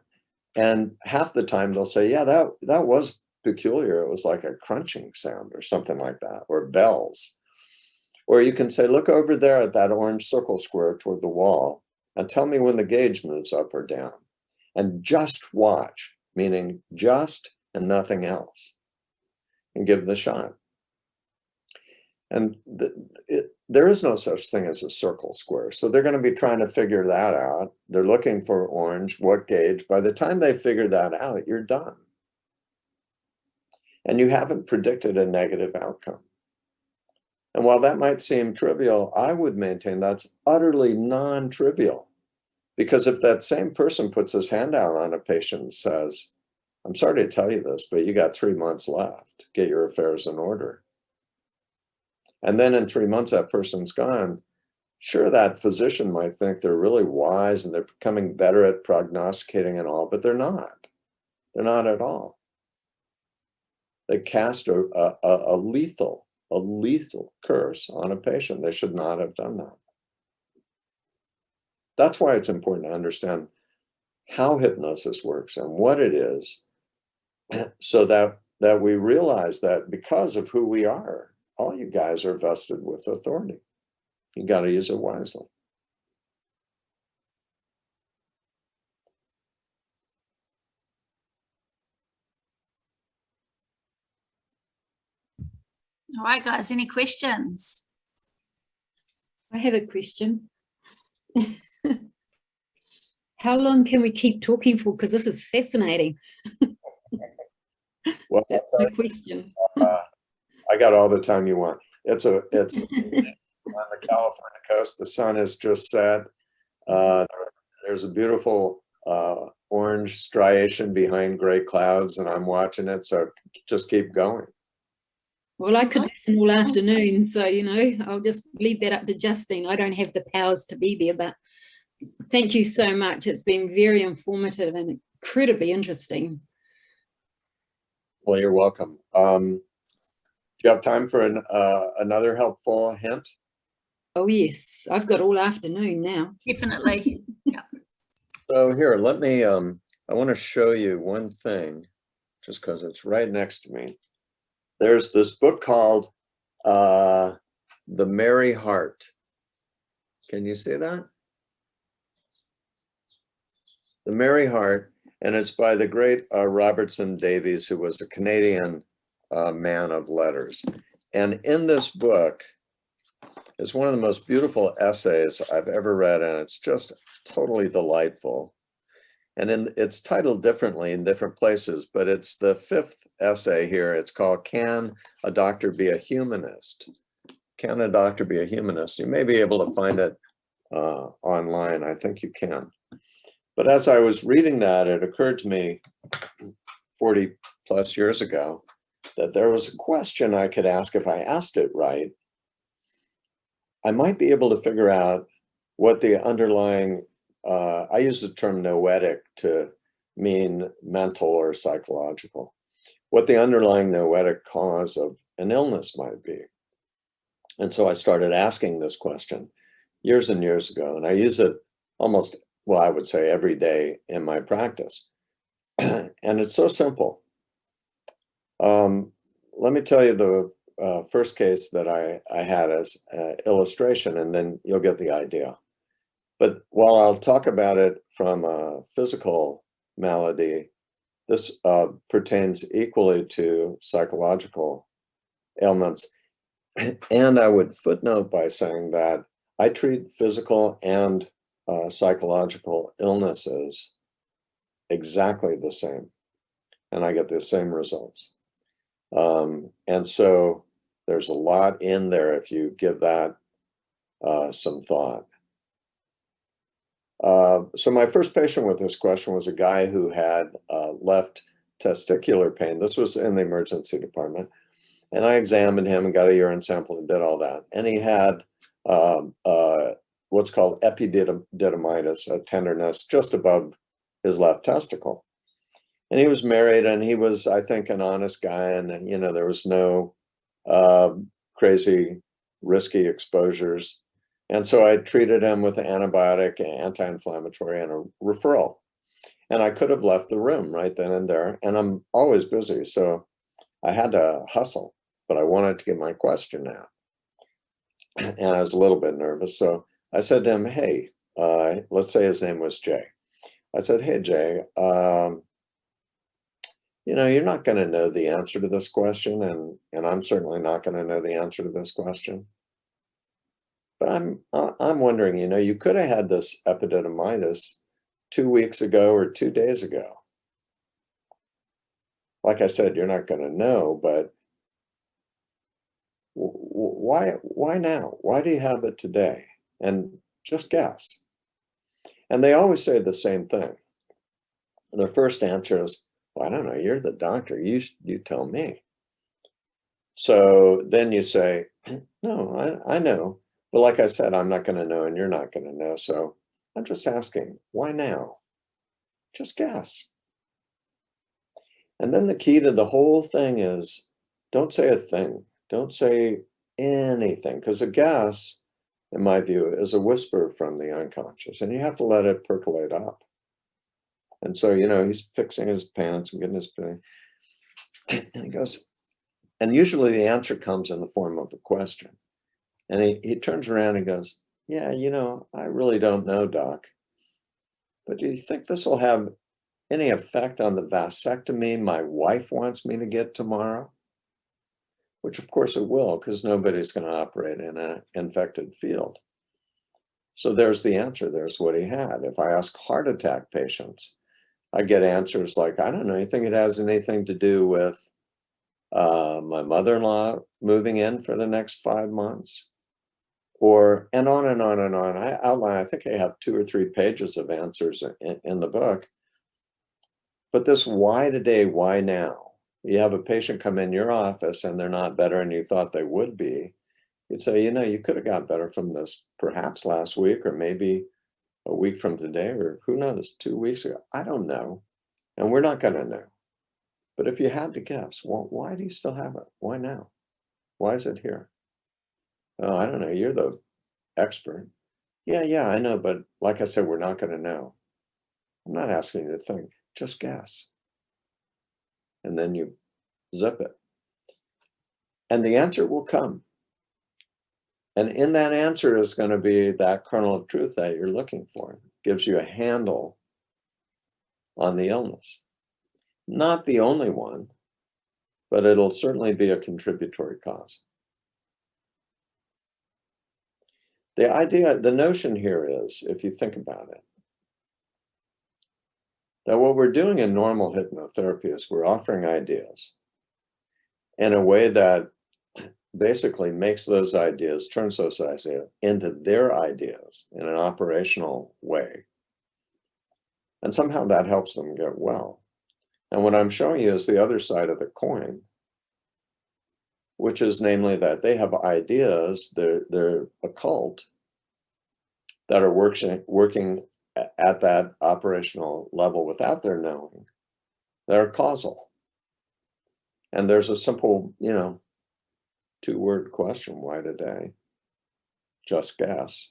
And half the time they'll say, yeah, that was peculiar. It was like a crunching sound or something like that, or bells. Or you can say, look over there at that orange circle square toward the wall and tell me when the gauge moves up or down. And just watch, meaning just and nothing else, and give the shot. And there is no such thing as a circle square. So they're going to be trying to figure that out. They're looking for orange, what gauge. By the time they figure that out, you're done. And you haven't predicted a negative outcome. And while that might seem trivial, I would maintain that's utterly non-trivial. Because if that same person puts his hand out on a patient and says, I'm sorry to tell you this, but you got 3 months left, get your affairs in order. And then in 3 months, that person's gone. Sure, that physician might think they're really wise and they're becoming better at prognosticating and all, but they're not. They're not at all. They cast a lethal curse on a patient. They should not have done that. That's why it's important to understand how hypnosis works and what it is, so that we realize that because of who we are, all you guys are vested with authority. You got to use it wisely. All right, guys, any questions? I have a question. How long can we keep talking for? Because this is fascinating. Well, that's my question. I got all the time you want. It's on the California coast. The sun has just set. There's a beautiful orange striation behind gray clouds, and I'm watching it, so just keep going. Well, I could listen all afternoon, so, you know, I'll just leave that up to Justine. I don't have the powers to be there, but thank you so much. It's been very informative and incredibly interesting. Well, you're welcome. Do you have time for another helpful hint? Oh, yes. I've got all afternoon now. Definitely. Yeah. So here, let me, I want to show you one thing, just because it's right next to me. There's this book called The Merry Heart. Can you see that? The Merry Heart, and it's by the great Robertson Davies, who was a Canadian man of letters. And in this book is one of the most beautiful essays I've ever read, and it's just totally delightful. And it's titled differently in different places, but it's the 5th essay here. It's called Can a Doctor Be a Humanist? Can a Doctor Be a Humanist? You may be able to find it online. I think you can. But as I was reading that, it occurred to me 40 plus years ago that there was a question I could ask. If I asked it right, I might be able to figure out what the underlying, I use the term noetic to mean mental or psychological, what the underlying noetic cause of an illness might be. And so I started asking this question years and years ago, and I use it almost, well, I would say every day in my practice. And it's so simple. Let me tell you the first case that I had as illustration, and then you'll get the idea. But while I'll talk about it from a physical malady, this pertains equally to psychological ailments. And I would footnote by saying that I treat physical and psychological illnesses exactly the same, and I get the same results. And so there's a lot in there if you give that some thought. So my first patient with this question was a guy who had left testicular pain. This was in the emergency department. And I examined him and got a urine sample and did all that. And he had what's called epididymitis, a tenderness just above his left testicle. And he was married, and he was, I think, an honest guy. And, you know, there was no crazy, risky exposures. And so I treated him with an antibiotic, anti-inflammatory, and a referral. And I could have left the room right then and there. And I'm always busy, so I had to hustle. But I wanted to get my question out. And I was a little bit nervous. So I said to him, hey, let's say his name was Jay. I said, hey, Jay, you know, you're not going to know the answer to this question, and I'm certainly not going to know the answer to this question. But I'm wondering, you know, you could have had this epididymitis 2 weeks ago or 2 days ago. Like I said, you're not going to know, but why now? Why do you have it today? And just guess. And they always say the same thing. Their first answer is, well, I don't know, you're the doctor, you tell me. So then you say, no, I know. But like I said, I'm not going to know, and you're not going to know. So I'm just asking, why now? Just guess. And then the key to the whole thing is, don't say a thing. Don't say anything, because a guess, in my view, is a whisper from the unconscious, and you have to let it percolate up. And so, you know, he's fixing his pants and getting his thing. And he goes, and usually the answer comes in the form of a question. And he turns around and goes, yeah, you know, I really don't know, Doc. But do you think this will have any effect on the vasectomy my wife wants me to get tomorrow? Which of course it will, because nobody's going to operate in an infected field. So there's the answer. There's what he had. If I ask heart attack patients, I get answers like, I don't know, you think it has anything to do with my mother-in-law moving in for the next 5 months? Or, and on and on and on. I outline, I think I have 2 or 3 pages of answers in the book. But this why today, why now? You have a patient come in your office and they're not better and you thought they would be. You'd say, you know, you could have got better from this perhaps last week or maybe a week from today, or who knows, 2 weeks ago. I don't know. And we're not going to know. But if you had to guess, well, why do you still have it? Why now? Why is it here? Oh, I don't know. You're the expert. Yeah, I know. But like I said, we're not going to know. I'm not asking you to think, just guess. And then you zip it. And the answer will come. And in that answer is going to be that kernel of truth that you're looking for. It gives you a handle on the illness. Not the only one, but it'll certainly be a contributory cause. The idea, the notion here is, if you think about it, that what we're doing in normal hypnotherapy is we're offering ideas in a way that basically makes those ideas, turns those ideas into their ideas in an operational way. And somehow that helps them get well. And what I'm showing you is the other side of the coin, which is namely that they have ideas, they're occult, that are working at that operational level without their knowing. They're causal. And there's a simple, you know, 2-word question, why today? Just guess.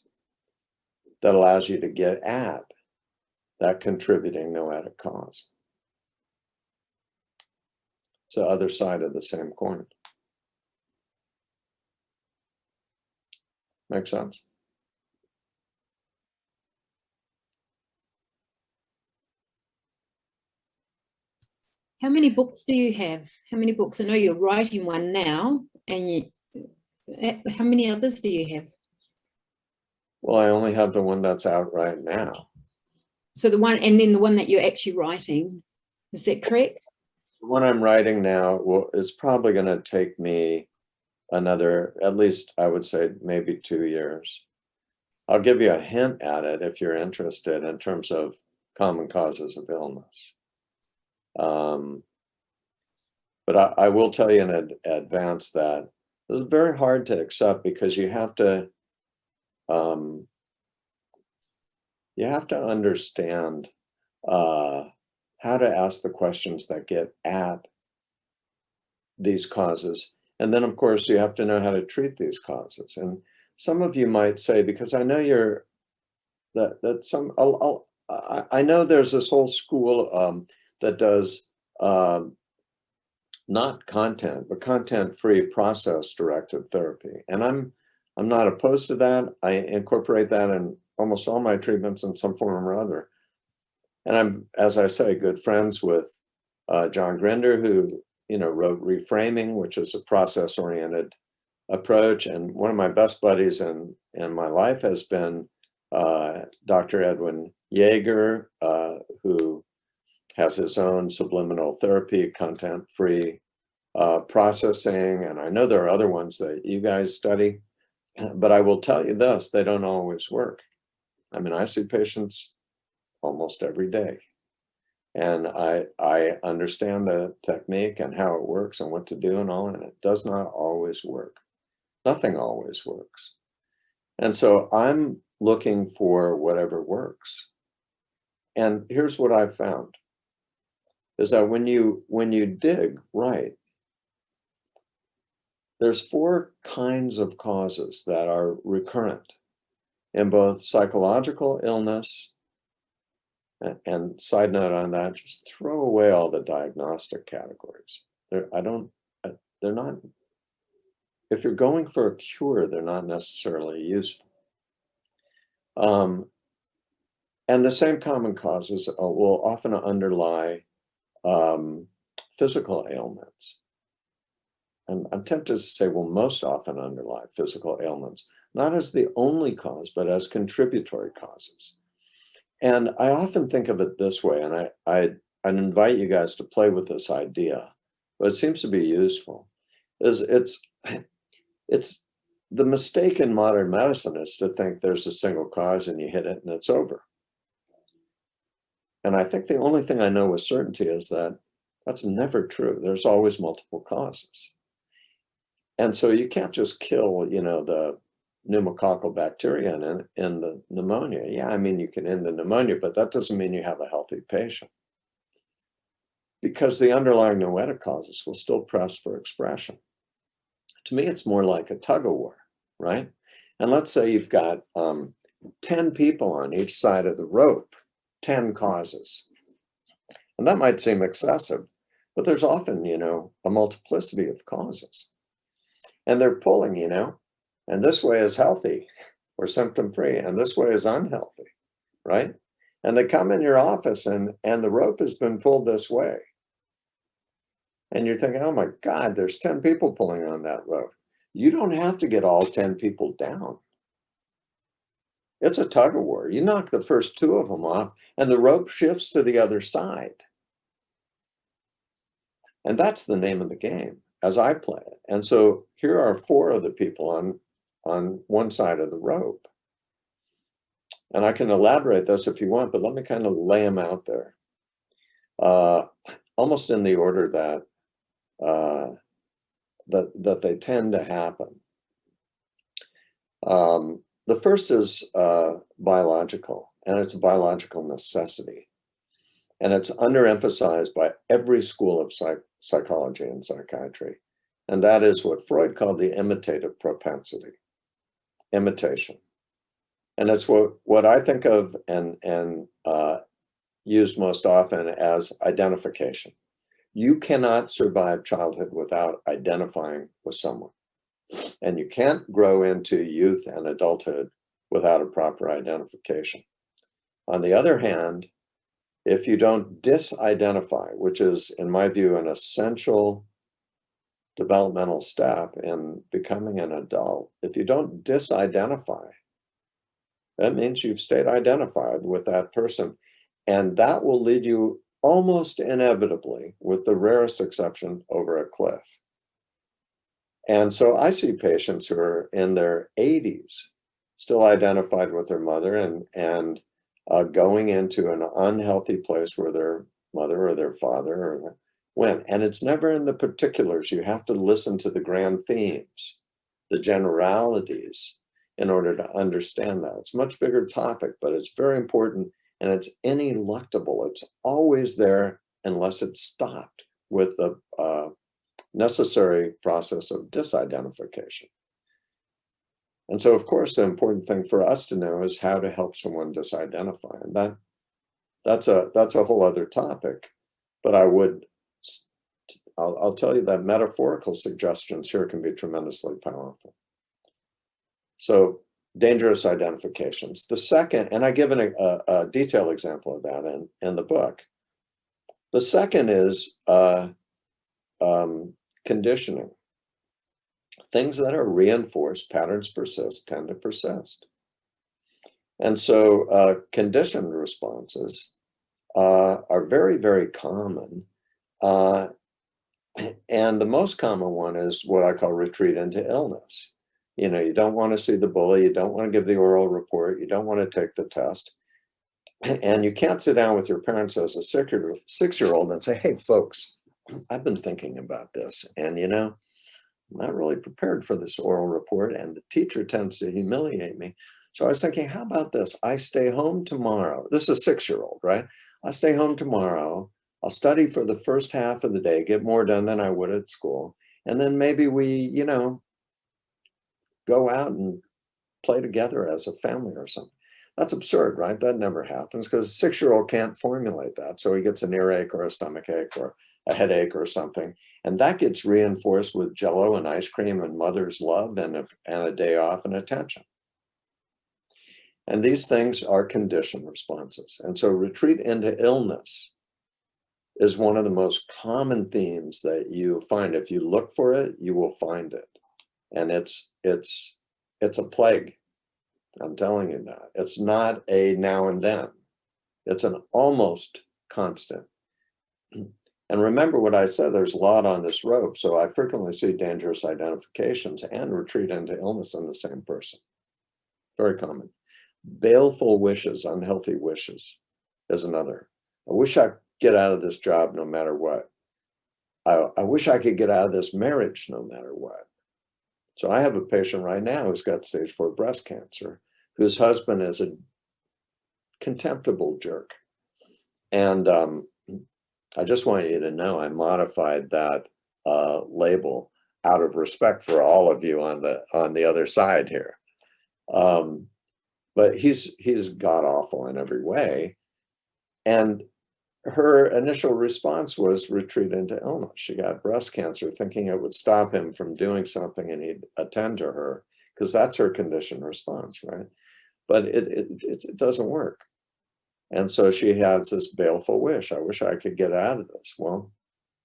That allows you to get at that contributing noetic cause. It's the other side of the same coin. Make sense? How many books do you have? How many books? I know you're writing one now, and how many others do you have? Well, I only have the one that's out right now. So the one, and then the one that you're actually writing, is that correct? The one I'm writing now, well, it's probably going to take me another, at least I would say maybe 2 years. I'll give you a hint at it if you're interested in terms of common causes of illness. But I will tell you in advance that this is very hard to accept because you have to understand how to ask the questions that get at these causes. And then, of course, you have to know how to treat these causes. And some of you might say, because I know you're I know there's this whole school that does not content, but content-free process-directed therapy. And I'm not opposed to that. I incorporate that in almost all my treatments in some form or other. And I'm, as I say, good friends with John Grinder, who, you know, wrote Reframing, which is a process-oriented approach. And one of my best buddies in my life has been Dr. Edwin Yeager, who has his own subliminal therapy, content-free processing. And I know there are other ones that you guys study, but I will tell you this, they don't always work. I mean, I see patients almost every day. And I understand the technique and how it works and what to do and all, and it does not always work. Nothing always works. And so I'm looking for whatever works. And here's what I've found, is that when you dig right, there's 4 kinds of causes that are recurrent in both psychological illness, and side note on that, just throw away all the diagnostic categories. They're not, if you're going for a cure, they're not necessarily useful. And the same common causes will often underlie physical ailments. And I'm tempted to say will most often underlie physical ailments, not as the only cause, but as contributory causes. And I often think of it this way, and I'd invite you guys to play with this idea, but it seems to be useful, is it's the mistake in modern medicine is to think there's a single cause and you hit it and it's over. And I think the only thing I know with certainty is that that's never true. There's always multiple causes. And so you can't just kill, you know, the pneumococcal bacteria in the pneumonia. Yeah, I mean, you can end the pneumonia, but that doesn't mean you have a healthy patient, because the underlying noetic causes will still press for expression. To me, it's more like a tug of war, right? And let's say you've got 10 people on each side of the rope, 10 causes. And that might seem excessive, but there's often, you know, a multiplicity of causes. And they're pulling, you know, and this way is healthy or symptom-free, and this way is unhealthy, right? And they come in your office and the rope has been pulled this way. And you're thinking, oh my God, there's 10 people pulling on that rope. You don't have to get all 10 people down. It's a tug of war. You knock the first 2 of them off and the rope shifts to the other side. And that's the name of the game as I play it. And so here are 4 of the people on one side of the rope. And I can elaborate this if you want, but let me kind of lay them out there. Almost in the order that that they tend to happen. The first is biological, and it's a biological necessity. And it's underemphasized by every school of psychology and psychiatry. And that is what Freud called the imitative propensity, imitation. And it's what I think of and used most often as identification. You cannot survive childhood without identifying with someone. And you can't grow into youth and adulthood without a proper identification. On the other hand, if you don't disidentify, which is, in my view, an essential developmental step in becoming an adult, if you don't disidentify, that means you've stayed identified with that person. And that will lead you almost inevitably, with the rarest exception, over a cliff. And so I see patients who are in their 80s, still identified with their mother and going into an unhealthy place where their mother or their father went. And it's never in the particulars. You have to listen to the grand themes, the generalities, in order to understand that. It's a much bigger topic, but it's very important. And it's ineluctable. It's always there unless it's stopped with the necessary process of disidentification. And so, of course, the important thing for us to know is how to help someone disidentify. And that's a whole other topic. But I'll tell you that metaphorical suggestions here can be tremendously powerful. So, dangerous identifications. The second, and I give a detailed example of that in the book. The second is conditioning. Things that are reinforced, patterns persist, tend to persist. And so conditioned responses are very, very common. And the most common one is what I call retreat into illness. You know, you don't want to see the bully, you don't want to give the oral report, you don't want to take the test. And you can't sit down with your parents as a 6-year-old and say, hey, folks, I've been thinking about this. And, you know, I'm not really prepared for this oral report. And the teacher tends to humiliate me. So I was thinking, how about this? I stay home tomorrow. This is a 6-year-old, right? I'll stay home tomorrow. I'll study for the first half of the day, get more done than I would at school. And then maybe we, you know, go out and play together as a family or something. That's absurd, right? That never happens because a 6-year-old can't formulate that. So he gets an earache or a stomach ache or a headache or something. And that gets reinforced with Jell-O and ice cream and mother's love and a day off and attention. And these things are conditioned responses. And so retreat into illness is one of the most common themes that you find. If you look for it, you will find it. And it's a plague. I'm telling you that. It's not a now and then. It's an almost constant. And remember what I said, there's a lot on this rope. So I frequently see dangerous identifications and retreat into illness in the same person. Very common. Baleful wishes, unhealthy wishes is another. I wish I could get out of this job no matter what. I wish I could get out of this marriage no matter what. So I have a patient right now who's got stage 4 breast cancer, whose husband is a contemptible jerk. And I just want you to know I modified that label out of respect for all of you on the other side here. But he's god awful in every way. And her initial response was retreat into illness. She got breast cancer thinking it would stop him from doing something and he'd attend to her, because that's her conditioned response, right? But it doesn't work. And so she has this baleful wish. I wish I could get out of this. Well,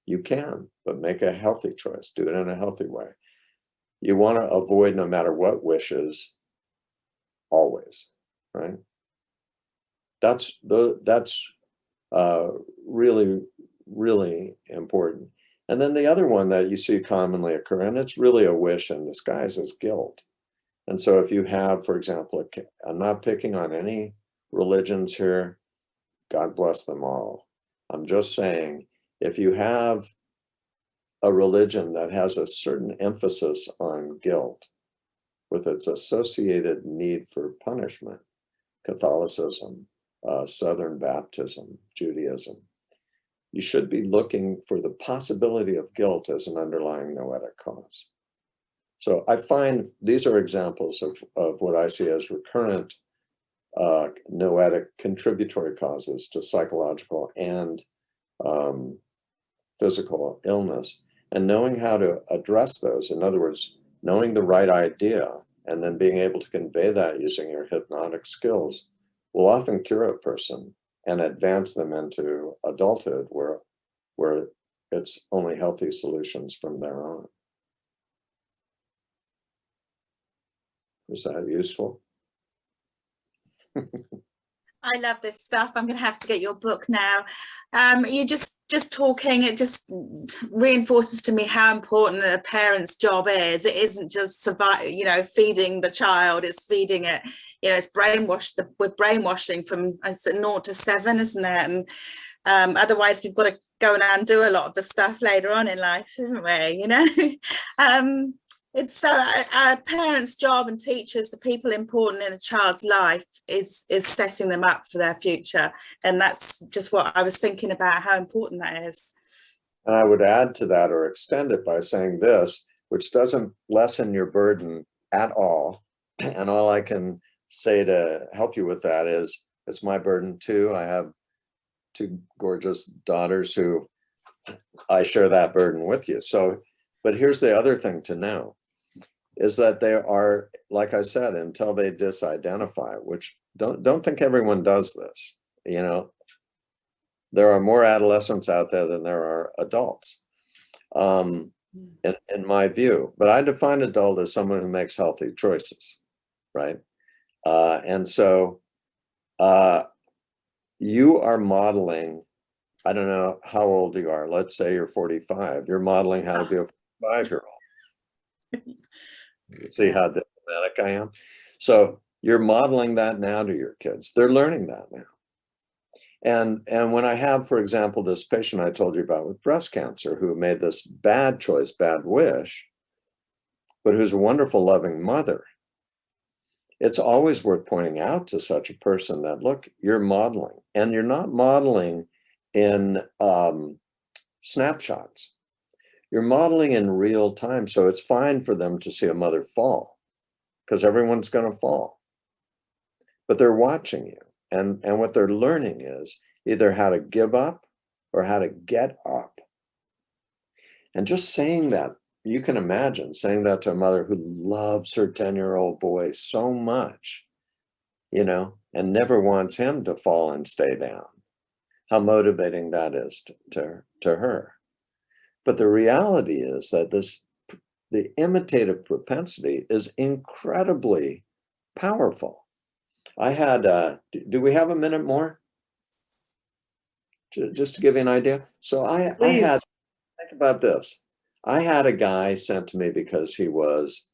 you can, but make a healthy choice. Do it in a healthy way. You want to avoid no matter what wishes, always, right? That's really, really important. And then the other one that you see commonly occur, and it's really a wish in disguise, is guilt. And so if you have, for example, I'm not picking on any religions here, God bless them all. I'm just saying, if you have a religion that has a certain emphasis on guilt with its associated need for punishment, Catholicism, Southern Baptism, Judaism, you should be looking for the possibility of guilt as an underlying noetic cause. So I find these are examples of what I see as recurrent noetic contributory causes to psychological and physical illness, and knowing how to address those. In other words, knowing the right idea and then being able to convey that using your hypnotic skills will often cure a person and advance them into adulthood where it's only healthy solutions from there on. Is that useful? I love this stuff. I'm going to have to get your book now. You just talking, it just reinforces to me how important a parent's job is. It isn't just feeding the child, it's feeding it, it's brainwashed. We're brainwashing from 0 to 7, isn't it? And otherwise we've got to go and undo a lot of the stuff later on in life, isn't we? It's so our parents' job and teachers, the people important in a child's life, is setting them up for their future. And that's just what I was thinking about, how important that is. And I would add to that or extend it by saying this, which doesn't lessen your burden at all. And all I can say to help you with that is it's my burden too. I have 2 gorgeous daughters who I share that burden with you. So, but here's the other thing to know, is that they are, like I said, until they disidentify, which don't think everyone does this. There are more adolescents out there than there are adults, in my view. But I define adult as someone who makes healthy choices, right? And so you are modeling, I don't know how old you are, let's say you're 45, you're modeling how to be a 45-year-old. See how diplomatic I am? So you're modeling that now to your kids. They're learning that now. And when I have, for example, this patient I told you about with breast cancer who made this bad choice, bad wish, but who's a wonderful, loving mother, it's always worth pointing out to such a person that, look, you're modeling, and you're not modeling in snapshots. You're modeling in real time. So it's fine for them to see a mother fall, because everyone's going to fall. But they're watching you. And what they're learning is either how to give up or how to get up. And just saying that, you can imagine saying that to a mother who loves her 10-year-old boy so much, and never wants him to fall and stay down. How motivating that is to her. But the reality is that the imitative propensity is incredibly powerful. I had, do we have a minute more? Just to give you an idea. So I had, think about this. I had a guy sent to me because he was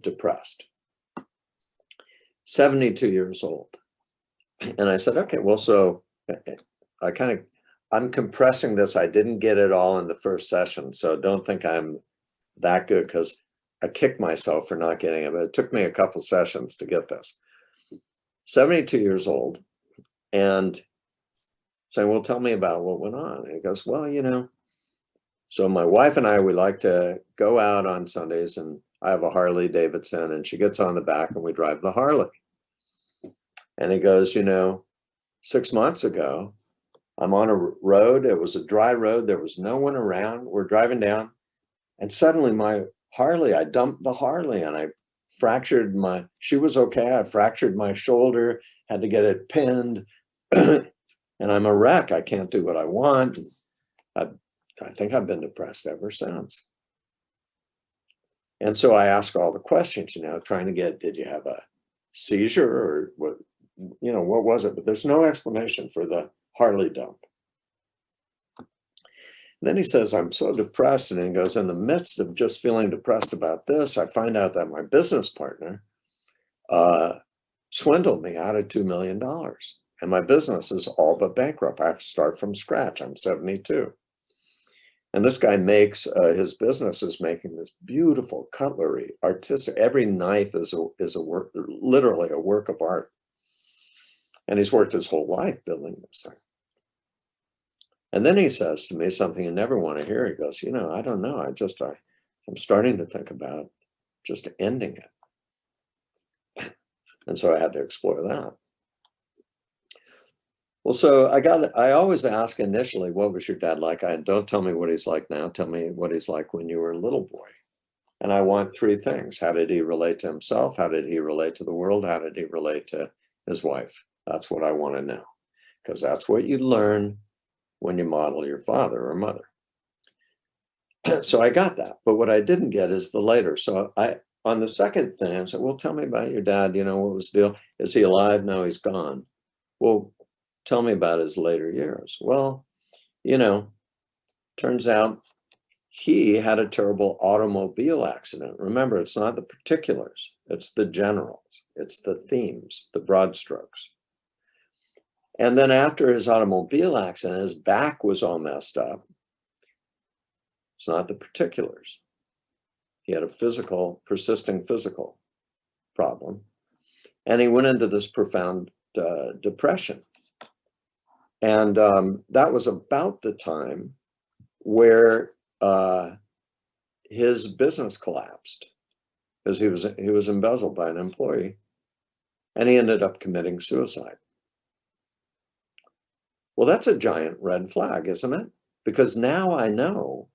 depressed, 72 years old. And I said, okay, well, so I'm compressing this. I didn't get it all in the first session, so don't think I'm that good, because I kicked myself for not getting it, but it took me a couple sessions to get this. 72 years old, and saying, well, tell me about what went on. And he goes, well, you know, so my wife and I, we like to go out on Sundays, and I have a Harley Davidson, and she gets on the back and we drive the Harley. And he goes, you know, 6 months ago, I'm on a road. It was a dry road. There was no one around. We're driving down, and suddenly my Harley, I dumped the Harley, and I fractured she was okay. I fractured my shoulder, had to get it pinned, and I'm a wreck. I can't do what I want. I think I've been depressed ever since. And so I ask all the questions, you know, trying to get, did you have a seizure, or what, you know, what was it? But there's no explanation for the Harley dump. And then he says, I'm so depressed. And he goes, in the midst of just feeling depressed about this, I find out that my business partner swindled me out of $2 million. And my business is all but bankrupt. I have to start from scratch. I'm 72. And this guy makes, his business is making this beautiful cutlery, artistic. Every knife is a work, literally a work of art. And he's worked his whole life building this thing. And then he says to me something you never want to hear. He goes, you know, I don't know. I'm starting to think about just ending it. And so I had to explore that. Well, so I always ask initially, what was your dad like? Don't tell me what he's like now. Tell me what he's like when you were a little boy. And I want three things. How did he relate to himself? How did he relate to the world? How did he relate to his wife? That's what I want to know, because that's what you learn when you model your father or mother. So I got that. But what I didn't get is the later. So on the second thing, I said, well, tell me about your dad. You know, what was the deal? Is he alive? No, he's gone. Well, tell me about his later years. Well, you know, turns out he had a terrible automobile accident. Remember, it's not the particulars, it's the generals, it's the themes, the broad strokes. And then after his automobile accident, his back was all messed up. It's not the particulars. He had a persisting physical problem. And he went into this profound depression. And that was about the time where his business collapsed, because he was embezzled by an employee, and he ended up committing suicide. Well, that's a giant red flag, isn't it? Because now I know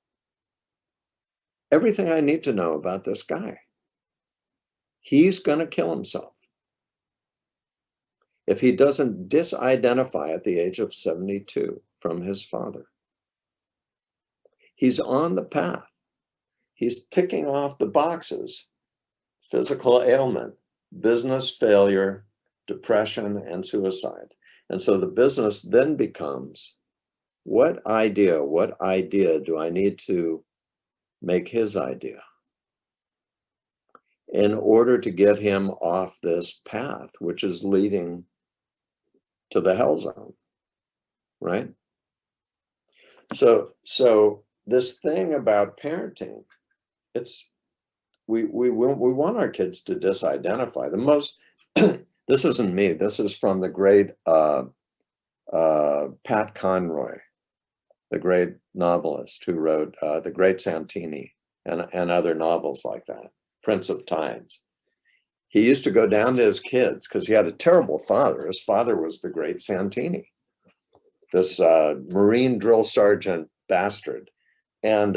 everything I need to know about this guy. He's going to kill himself if he doesn't disidentify at the age of 72 from his father. He's on the path. He's ticking off the boxes: physical ailment, business failure, depression, and suicide. And so the business then becomes, what idea do I need to make his idea in order to get him off this path, which is leading to the hell zone, right? So this thing about parenting, we want our kids to disidentify. The most, this isn't me, this is from the great Pat Conroy, the great novelist who wrote The Great Santini and other novels like that, Prince of Tides. He used to go down to his kids, because he had a terrible father. His father was the great Santini, this Marine drill sergeant bastard. And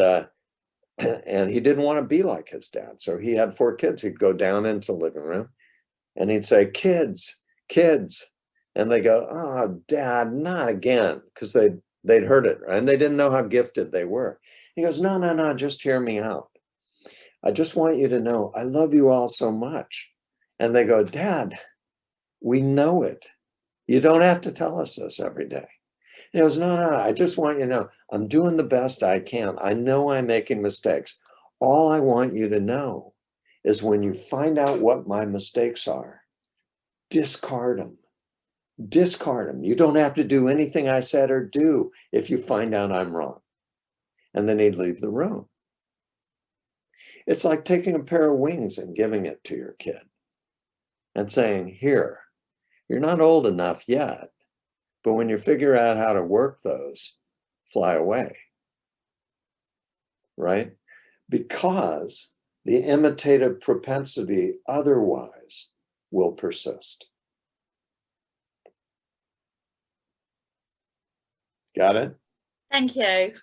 he didn't want to be like his dad. So he had 4 kids. He'd go down into the living room and he'd say, kids. And they go, oh, Dad, not again. Because they'd heard it, right? And they didn't know how gifted they were. He goes, no, just hear me out. I just want you to know I love you all so much. And they go, Dad, we know it. You don't have to tell us this every day. He goes, no, I just want you to know I'm doing the best I can. I know I'm making mistakes. All I want you to know is when you find out what my mistakes are, discard them. discard them. You don't have to do anything I said or do if you find out I'm wrong. And then he'd leave the room. It's like taking a pair of wings and giving it to your kid and saying, here, you're not old enough yet, but when you figure out how to work those, fly away, right? Because the imitative propensity otherwise will persist. Got it? Thank you.